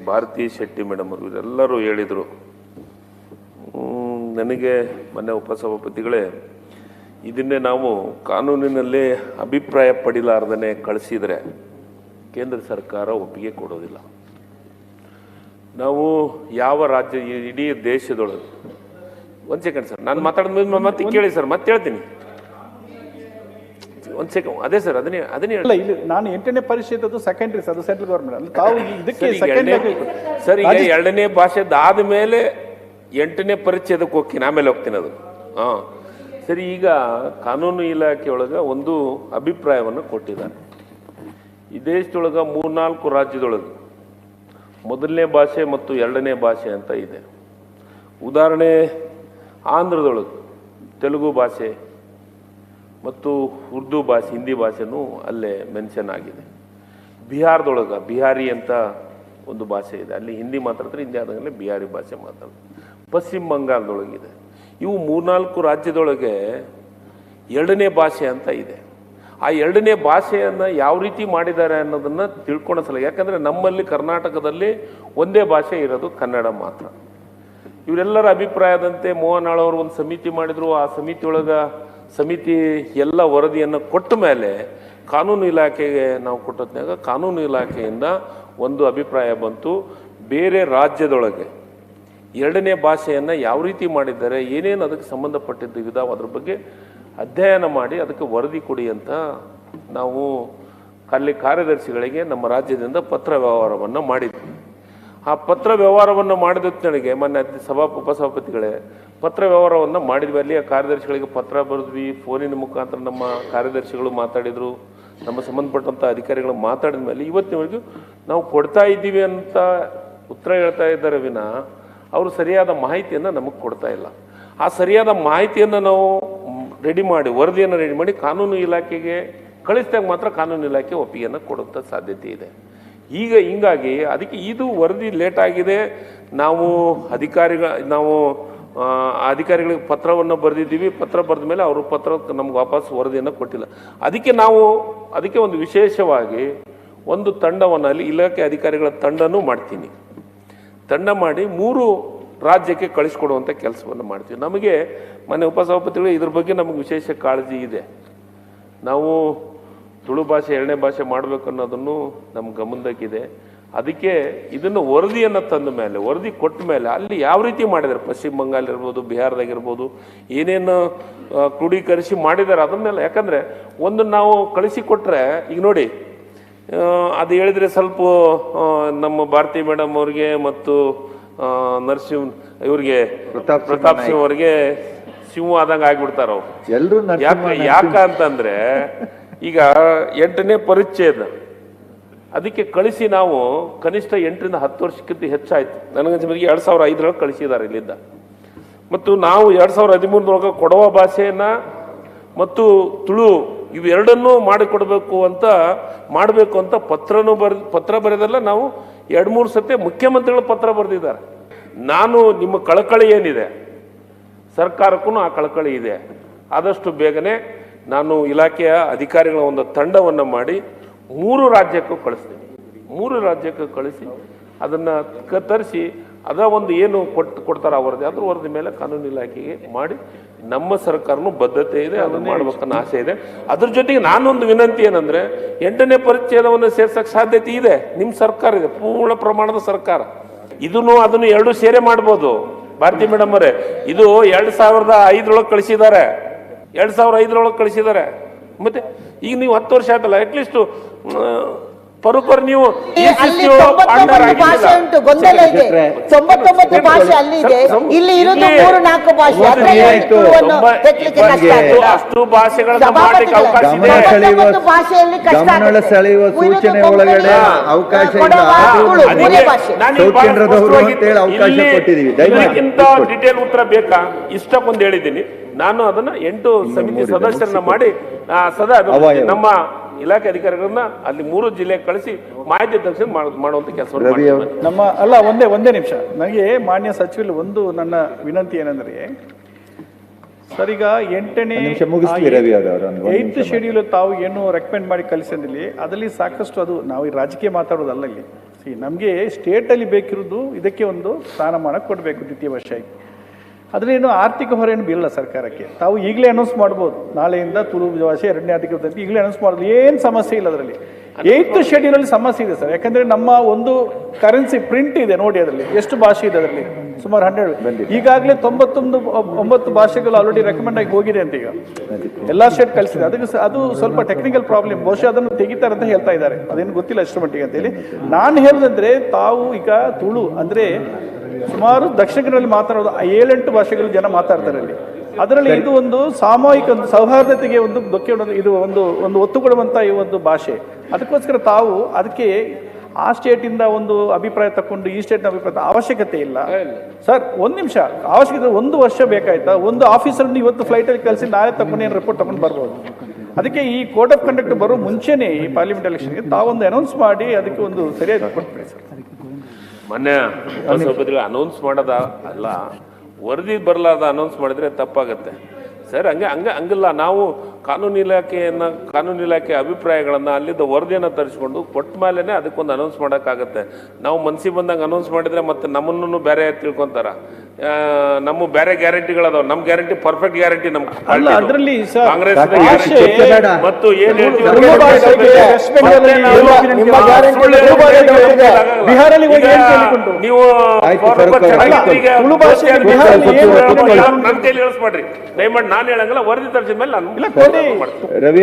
ಭಾರತಿ ಶೆಟ್ಟಿ ಮೇಡಮ್ ಅವರು, ಇವರೆಲ್ಲರೂ ಹೇಳಿದರು. ನನಗೆ ಮೊನ್ನೆ ಉಪಸಭಾಪತಿಗಳೇ, ಇದನ್ನೇ ನಾವು ಕಾನೂನಿನಲ್ಲಿ ಅಭಿಪ್ರಾಯ ಪಡಿಲಾರ್ದೇ ಕಳಿಸಿದರೆ ಕೇಂದ್ರ ಸರ್ಕಾರ ಒಪ್ಪಿಗೆ ಕೊಡೋದಿಲ್ಲ. ನಾವು ಯಾವ ರಾಜ್ಯ, ಇಡೀ ದೇಶದೊಳಗೆ, ಒಂದು ಸೆಕೆಂಡ್ ಸರ್, ನಾನು ಮಾತಾಡಿದ ಮತ್ತೆ ಕೇಳಿ ಸರ್, ಮತ್ತೆ ಹೇಳ್ತೀನಿ. ಒಂದು ಸೆಕೆಂಡ್, ಅದೇ ಸರ್, ಅದನ್ನೇ
ಅಲ್ಲ, ಇಲ್ಲಿ ನಾನು 8ನೇ ಪರಿಷತ್ ಅದು ಸೆಕೆಂಡ್ರಿ, ಅದು ಸೆಂಟ್ರಲ್ ಗವರ್ಮೆಂಟ್ ಅಲ್ಲ. ತಾವು ಇದಕ್ಕೆ
ಸರ್ ಈಗ 2ನೇ ಭಾಷೆದ ಆದ್ಮೇಲೆ 8ನೇ ಪರಿಚ್ಛೇದಕ್ಕೆ ಹೋಗ್ತೀನಿ, ಆಮೇಲೆ ಹೋಗ್ತೀನಿ ಅದು. ಸರಿ, ಈಗ ಕಾನೂನು ಇಲಾಖೆ ಒಳಗೆ ಒಂದು ಅಭಿಪ್ರಾಯವನ್ನು ಕೊಟ್ಟಿದ್ದಾರೆ. ಈ ದೇಶದೊಳಗೆ 3-4 ರಾಜ್ಯದೊಳಗೆ 1ನೇ ಭಾಷೆ ಮತ್ತು 2ನೇ ಭಾಷೆ ಅಂತ ಇದೆ. ಉದಾಹರಣೆ, ಆಂಧ್ರದೊಳಗೆ ತೆಲುಗು ಭಾಷೆ ಮತ್ತು ಉರ್ದು ಭಾಷೆ, ಹಿಂದಿ ಭಾಷೆನೂ ಅಲ್ಲೇ ಮೆನ್ಷನ್ ಆಗಿದೆ. ಬಿಹಾರದೊಳಗೆ ಬಿಹಾರಿ ಅಂತ ಒಂದು ಭಾಷೆ ಇದೆ, ಅಲ್ಲಿ ಹಿಂದಿ ಮಾತಾಡ್ತಾರೆ, ಹಿಂದಿ ಆದಾಗಲೇ ಬಿಹಾರಿ ಭಾಷೆ ಮಾತಾಡ್ತಾರೆ. ಪಶ್ಚಿಮ ಬಂಗಾಳದೊಳಗಿದೆ. ಇವು 3-4 ರಾಜ್ಯದೊಳಗೆ 2ನೇ ಭಾಷೆ ಅಂತ ಇದೆ. ಆ 2ನೇ ಭಾಷೆಯನ್ನು ಯಾವ ರೀತಿ ಮಾಡಿದ್ದಾರೆ ಅನ್ನೋದನ್ನು ತಿಳ್ಕೊಳ್ಳೋ ಸಲ, ಯಾಕಂದರೆ ನಮ್ಮಲ್ಲಿ ಕರ್ನಾಟಕದಲ್ಲಿ ಒಂದೇ ಭಾಷೆ ಇರೋದು ಕನ್ನಡ ಮಾತ್ರ. ಇವರೆಲ್ಲರ ಅಭಿಪ್ರಾಯದಂತೆ ಮೋಹನ್ ಆಳವರು ಒಂದು ಸಮಿತಿ ಮಾಡಿದ್ರು. ಆ ಸಮಿತಿ ಎಲ್ಲ ವರದಿಯನ್ನು ಕೊಟ್ಟ ಮೇಲೆ ಕಾನೂನು ಇಲಾಖೆಗೆ ನಾವು ಕೊಟ್ಟದ್ನಾಗ ಕಾನೂನು ಇಲಾಖೆಯಿಂದ ಒಂದು ಅಭಿಪ್ರಾಯ ಬಂತು. ಬೇರೆ ರಾಜ್ಯದೊಳಗೆ 2ನೇ ಭಾಷೆಯನ್ನು ಯಾವ ರೀತಿ ಮಾಡಿದ್ದಾರೆ, ಏನೇನು ಅದಕ್ಕೆ ಸಂಬಂಧಪಟ್ಟಿದ್ದು ಇದಾವೆ, ಅದ್ರ ಬಗ್ಗೆ ಅಧ್ಯಯನ ಮಾಡಿ ಅದಕ್ಕೆ ವರದಿ ಕೊಡಿ ಅಂತ ನಾವು ಅಲ್ಲಿ ಕಾರ್ಯದರ್ಶಿಗಳಿಗೆ ನಮ್ಮ ರಾಜ್ಯದಿಂದ ಪತ್ರ ವ್ಯವಹಾರವನ್ನು ಮಾಡಿದ್ವಿ. ಆ ಪತ್ರ ವ್ಯವಹಾರವನ್ನು ಮಾಡಿದೊತ್ತಿನೊಳಗೆ ಮೊನ್ನೆ ಉಪಸಭಾಪತಿಗಳೇ ಪತ್ರ ವ್ಯವಹಾರವನ್ನು ಮಾಡಿದ್ವಿ. ಅಲ್ಲಿ ಆ ಕಾರ್ಯದರ್ಶಿಗಳಿಗೆ ಪತ್ರ ಬರೆದ್ವಿ, ಫೋನಿನ ಮುಖಾಂತರ ನಮ್ಮ ಕಾರ್ಯದರ್ಶಿಗಳು ಮಾತಾಡಿದರು, ನಮ್ಮ ಸಂಬಂಧಪಟ್ಟಂಥ ಅಧಿಕಾರಿಗಳು ಮಾತಾಡಿದ ಮೇಲೆ ಇವತ್ತಿನವರೆಗೂ ನಾವು ಕೊಡ್ತಾ ಇದ್ದೀವಿ ಅಂತ ಉತ್ತರ ಹೇಳ್ತಾ ಇದ್ದಾರೆ ವಿನ ಅವರು ಸರಿಯಾದ ಮಾಹಿತಿಯನ್ನು ನಮಗೆ ಕೊಡ್ತಾ ಇಲ್ಲ. ಆ ಸರಿಯಾದ ಮಾಹಿತಿಯನ್ನು ನಾವು ವರದಿಯನ್ನು ರೆಡಿ ಮಾಡಿ ಕಾನೂನು ಇಲಾಖೆಗೆ ಕಳಿಸಿದಾಗ ಮಾತ್ರ ಕಾನೂನು ಇಲಾಖೆ ಒಪ್ಪಿಗೆಯನ್ನು ಕೊಡುವಂಥ ಸಾಧ್ಯತೆ ಇದೆ. ಈಗ ಹಿಂಗಾಗಿ ಅದಕ್ಕೆ ಇದು ವರದಿ ಲೇಟ್ ಆಗಿದೆ. ನಾವು ಅಧಿಕಾರಿಗಳಿಗೆ ಪತ್ರವನ್ನು ಬರೆದಿದ್ದೀವಿ. ಪತ್ರ ಬರೆದ ಮೇಲೆ ಅವರು ನಮ್ಗೆ ವಾಪಸ್ ವರದಿಯನ್ನು ಕೊಟ್ಟಿಲ್ಲ. ಅದಕ್ಕೆ ಒಂದು ವಿಶೇಷವಾಗಿ ಒಂದು ತಂಡವನ್ನು ಅಲ್ಲಿ ಇಲಾಖೆ ಅಧಿಕಾರಿಗಳ ತಂಡನೂ ಮಾಡ್ತೀನಿ. ತಂಡ ಮಾಡಿ 3 ರಾಜ್ಯಕ್ಕೆ ಕಳಿಸ್ಕೊಡುವಂಥ ಕೆಲಸವನ್ನು ಮಾಡ್ತೀವಿ. ನಮಗೆ ಮನೆ ಉಪಸಭಾಪತಿಗಳು ಇದ್ರ ಬಗ್ಗೆ ನಮಗೆ ವಿಶೇಷ ಕಾಳಜಿ ಇದೆ. ನಾವು ತುಳು ಭಾಷೆ 2ನೇ ಭಾಷೆ ಮಾಡಬೇಕು ಅನ್ನೋದನ್ನು ನಮ್ಮ ಗಮನದಾಗಿದೆ. ಅದಕ್ಕೆ ಇದನ್ನು ವರದಿಯನ್ನು ತಂದ ಮೇಲೆ, ವರದಿ ಕೊಟ್ಟ ಮೇಲೆ ಅಲ್ಲಿ ಯಾವ ರೀತಿ ಮಾಡಿದ್ದಾರೆ, ಪಶ್ಚಿಮ ಬಂಗಾಳ ಇರ್ಬೋದು, ಬಿಹಾರದಾಗಿರ್ಬೋದು, ಏನೇನು ಕ್ರೋಢೀಕರಿಸಿ ಮಾಡಿದ್ದಾರೆ ಅದನ್ನೆಲ್ಲ. ಯಾಕಂದರೆ ಒಂದು ನಾವು ಕಳಿಸಿಕೊಟ್ರೆ, ಈಗ ನೋಡಿ ಅದು ಹೇಳಿದರೆ ಸ್ವಲ್ಪ ನಮ್ಮ ಭಾರತಿ ಮೇಡಮ್ ಅವ್ರಿಗೆ ಮತ್ತು ಇವ್ರಿಗೆ ಪ್ರತಾಪ್ ಸಿಂಹ ಅವ್ರಿಗೆ ಸಿಂಹ ಆದಂಗೆ ಆಗಿಬಿಡ್ತಾರ ಅವ್ರು.
ಎಲ್ಲರೂ
ಯಾಕಂತಂದ್ರೆ ಈಗ 8ನೇ ಪರಿಚ್ಛೇದ ಅದಕ್ಕೆ ಕಳಿಸಿ ನಾವು ಕನಿಷ್ಠ 8ರಿಂದ 10 ವರ್ಷಕ್ಕಿಂತ ಹೆಚ್ಚಾಯ್ತು. ನನಗನ್ಸಿಗೆ 2005 ಕಳಿಸಿದ್ದಾರೆ ಇಲ್ಲಿಂದ. ಮತ್ತು ನಾವು 2013 ಕೊಡವ ಭಾಷೆಯನ್ನ ಮತ್ತು ತುಳು ಇವೆರಡನ್ನೂ ಮಾಡಬೇಕು ಅಂತ ಪತ್ರ ಬರೆದಲ್ಲ. ನಾವು 2-3 ಸತಿ ಮುಖ್ಯಮಂತ್ರಿಗಳು ಪತ್ರ ಬರೆದಿದ್ದಾರೆ. ನಾನು ನಿಮ್ಮ ಕಳಕಳಿ ಏನಿದೆ, ಸರ್ಕಾರಕ್ಕೂ ಆ ಕಳಕಳಿ ಇದೆ. ಆದಷ್ಟು ಬೇಗನೆ ನಾನು ಇಲಾಖೆಯ ಅಧಿಕಾರಿಗಳ ಒಂದು ತಂಡವನ್ನು ಮಾಡಿ 3 ರಾಜ್ಯಕ್ಕೂ ಕಳಿಸ್ತೀನಿ. 3 ರಾಜ್ಯಕ್ಕೆ ಕಳಿಸಿ ಅದನ್ನು ಕತ್ತರಿಸಿ ಒಂದು ಏನು ಕೊಡ್ತಾರೆ ವರದಿ, ಅದ್ರ ವರದಿ ಮೇಲೆ ಕಾನೂನು ಇಲಾಖೆಗೆ ಮಾಡಿ ನಮ್ಮ ಸರ್ಕಾರನೂ ಬದ್ಧತೆ ಇದೆ, ಅದನ್ನು ಮಾಡ್ಬೇಕನ್ನೋ ಆಸೆ ಇದೆ. ಅದ್ರ ಜೊತೆಗೆ ನಾನೊಂದು ವಿನಂತಿ ಏನಂದ್ರೆ 8ನೇ ಪರಿಚ್ಛೇದವನ್ನು ಸೇರ್ಸಕ್ಕೆ ಸಾಧ್ಯತೆ ಇದೆ. ನಿಮ್ಮ ಸರ್ಕಾರ ಇದೆ, ಪೂರ್ಣ ಪ್ರಮಾಣದ ಸರ್ಕಾರ. ಅದನ್ನು 2 ಸೇರೆ ಮಾಡ್ಬೋದು. ಭಾರತಿ ಮೇಡಮ್ ಅವರೇ, ಇದು 2005 ಕಳಿಸಿದ್ದಾರೆ. 2005 ಕಳಿಸಿದ್ದಾರೆ. ಮತ್ತೆ ಈಗ ನೀವು 10 ವರ್ಷ ಆಯ್ತಲ್ಲ, ಅಟ್ಲೀಸ್ಟ್ ಪರಪರ್ ನೀವು
ಅಲ್ಲಿ 99 ಭಾಷೆ ಉಂಟು, ಗೊಂದಲ ಇದೆ. 99 ಭಾಷೆ ಅಲ್ಲಿ ಇದೆ, ಇಲ್ಲಿ ಇರೋದು 3-4 ಭಾಷೆ.
ಅಷ್ಟು ಭಾಷೆಗಳನ್ನ ಮಾಡ್ಲಿಕ್ಕೆ ಅವಕಾಶ ಇದೆ.
ಭಾಷೆಯಲ್ಲಿ
ಗಮನ ಸೆಳೆಯುವ ಸೂಚನೆ ಒಳಗಡೆ ಅವಕಾಶ
ಇದಕ್ಕಿಂತ ಡಿಟೇಲ್ ಉತ್ತರ ಬೇಕಾ? ಇಷ್ಟಕ್ಕೊಂದು ಹೇಳಿದ್ದೀನಿ. ನಾನು ಅದನ್ನ 8 ಸಮಿತಿ ಸದಸ್ಯರನ್ನ ಮಾಡಿ ಸದಾ ನಮ್ಮ ಇಲಾಖೆ ಅಧಿಕಾರಿಗಳನ್ನ ಅಲ್ಲಿ 3 ಜಿಲ್ಲೆಗೆ ಕಳಿಸಿ ಮಾಹಿತಿ ತಕ್ಷಣ ಮಾಡುವಂತ ಕೆಲಸವನ್ನು
ಒಂದೇ ನಿಮಿಷ. ನನಗೆ ಮಾನ್ಯ ಸಚಿವರು ಒಂದು ನನ್ನ ವಿನಂತಿ ಏನಂದ್ರೆ, ಸರ್ ಈಗ 8th ಶೆಡ್ಯೂಲ್ ತಾವು ಏನು ರೆಕಮೆಂಡ್ ಮಾಡಿ ಕಳಿಸಿದಲ್ಲಿ ಅದರಲ್ಲಿ ಸಾಕಷ್ಟು ಅದು ನಾವು ರಾಜಕೀಯ ಮಾತಾಡೋದಲ್ಲ. ಇಲ್ಲಿ ನಮಗೆ ಸ್ಟೇಟಲ್ಲಿ ಬೇಕಿರೋದು ಇದಕ್ಕೆ ಒಂದು ಸ್ಥಾನಮಾನ ಕೊಡಬೇಕು ದ್ವಿತೀಯ ವರ್ಷ. ಅದರೇನು ಆರ್ಥಿಕ ಹೊರೆಯನ್ನು ಬೀಳಲ್ಲ ಸರ್ಕಾರಕ್ಕೆ. ತಾವು ಈಗಲೇ ಅನೌನ್ಸ್ ಮಾಡ್ಬೋದು, ನಾಳೆಯಿಂದ ತುಳು ಭಾಷೆ 2ನೇ ಅಧಿಕೃತ ಈಗಲೇ ಅನೌನ್ಸ್ ಮಾಡೋದು, ಏನು ಸಮಸ್ಯೆ ಇಲ್ಲ ಅದರಲ್ಲಿ. ಏಯ್ತ್ ಶೆಡ್ಯೂಲ್ ಅಲ್ಲಿ ಸಮಸ್ಯೆ ಇದೆ ಸರ್. ಯಾಕಂದ್ರೆ ನಮ್ಮ ಒಂದು ಕರೆನ್ಸಿ ಪ್ರಿಂಟ್ ಇದೆ ನೋಡಿ, ಅದರಲ್ಲಿ ಎಷ್ಟು ಭಾಷೆ ಇದೆ ಅದರಲ್ಲಿ, ಸುಮಾರು 100. ಈಗಾಗಲೇ 99 ಭಾಷೆಗಳು ಆಲ್ರೆಡಿ ರೆಕಮೆಂಡ್ ಆಗಿ ಹೋಗಿದೆ ಅಂತ ಈಗ ಎಲ್ಲಾ ಸ್ಟೇಟ್ ಕಳಿಸಿದೆ. ಅದಕ್ಕೆ ಅದು ಸ್ವಲ್ಪ ಟೆಕ್ನಿಕಲ್ ಪ್ರಾಬ್ಲಮ್, ಬಹುಶಃ ಅದನ್ನು ತೆಗಿತಾರೆ ಅಂತ ಹೇಳ್ತಾ ಇದ್ದಾರೆ, ಅದೇನು ಗೊತ್ತಿಲ್ಲ ಎಷ್ಟು ಮಟ್ಟಿಗೆ ಅಂತ ಹೇಳಿ. ನಾನು ಹೇಳೋದಂದ್ರೆ ತಾವು ಈಗ ತುಳು ಅಂದ್ರೆ ಸುಮಾರು ದಕ್ಷಿಣ ಕನ್ನಡದಲ್ಲಿ ಮಾತಾಡೋದು 7-8 ಭಾಷೆಗಳು ಜನ ಮಾತಾಡ್ತಾರೆ ಅಲ್ಲಿ. ಅದರಲ್ಲಿ ಇದು ಒಂದು ಸಾಮೂಹಿಕ ಒಂದು ಸೌಹಾರ್ದತೆಗೆ ಒಂದು ಇದು ಒಂದು ಒತ್ತು ಕೊಡುವಂತ ಈ ಒಂದು ಭಾಷೆ. ಅದಕ್ಕೋಸ್ಕರ ತಾವು ಅದಕ್ಕೆ ಆ ಸ್ಟೇಟಿಂದ ಒಂದು ಅಭಿಪ್ರಾಯ ತಕೊಂಡು ಈ ಸ್ಟೇಟ್ನ ಅಭಿಪ್ರಾಯ ಅವಶ್ಯಕತೆ ಇಲ್ಲ ಸರ್. ಒಂದು ನಿಮಿಷ, ಅವಶ್ಯಕತೆ 1 ವರ್ಷ ಬೇಕಾಯ್ತಾ? ಒಂದು ಆಫೀಸರ್ನ ಇವತ್ತು ಫ್ಲೈಟಲ್ಲಿ ಕಳಿಸಿ ನಾಳೆ ತಗೊಂಡು ಏನು ರಿಪೋರ್ಟ್ ತಗೊಂಡು ಬರ್ಬೋದು. ಅದಕ್ಕೆ ಈ ಕೋಡ್ ಆಫ್ ಕಂಡಕ್ಟ್ ಬರೋ ಮುಂಚೆನೇ ಈ ಪಾರ್ಲಿಮೆಂಟ್ ಎಲೆಕ್ಷನ್ಗೆ ತಾವೊಂದು ಅನೌನ್ಸ್ ಮಾಡಿ ಅದಕ್ಕೆ ಒಂದು ಸರಿಯಾದ ಕೊಡ್ತೀವಿ ಸರ್.
ಮೊನ್ನೆ ಅನೌನ್ಸ್ ಮಾಡೋದ ಅಲ್ಲ, ವರದಿ ಬರಲಾರ್ದ ಅನೌನ್ಸ್ ಮಾಡಿದ್ರೆ ತಪ್ಪಾಗತ್ತೆ ಸರ್. ಹಂಗಿಲ್ಲ. ನಾವು ಕಾನೂನು ಇಲಾಖೆ ಅಭಿಪ್ರಾಯಗಳನ್ನು ಅಲ್ಲಿದ್ದ ವರದಿಯನ್ನು ತರಿಸ್ಕೊಂಡು ಕೊಟ್ಟ ಮೇಲೇ ಅದಕ್ಕೊಂದು ಅನೌನ್ಸ್ ಮಾಡೋಕ್ಕಾಗತ್ತೆ. ನಾವು ಮನಸ್ಸಿಗೆ ಬಂದಂಗೆ ಅನೌನ್ಸ್ ಮಾಡಿದ್ರೆ ಮತ್ತೆ ನಮ್ಮನ್ನು ಬೇರೆ ತಿಳ್ಕೊಂತಾರ. ನಮ್ಮ ಬೇರೆ ಗ್ಯಾರಂಟಿಗಳದಾವ, ನಮ್ಮ ಗ್ಯಾರಂಟಿ ಪರ್ಫೆಕ್ಟ್ ಗ್ಯಾರಂಟಿ ನಮ್ಮ
ಅದರಲ್ಲಿ
ಕಾಂಗ್ರೆಸ್ ಮತ್ತು ಏನ್ ನೀವು ನನ್ನ ಕೈಲಿ ಹೇಳಿಸ್ಬೇಡ್ರಿ ದಯಮಾಡಿ. ನಾನು ಹೇಳಂಗಿಲ್ಲ, ವರದಿ ತರಿಸಿದ ಮೇಲೆ ನಾನು
ರವಿ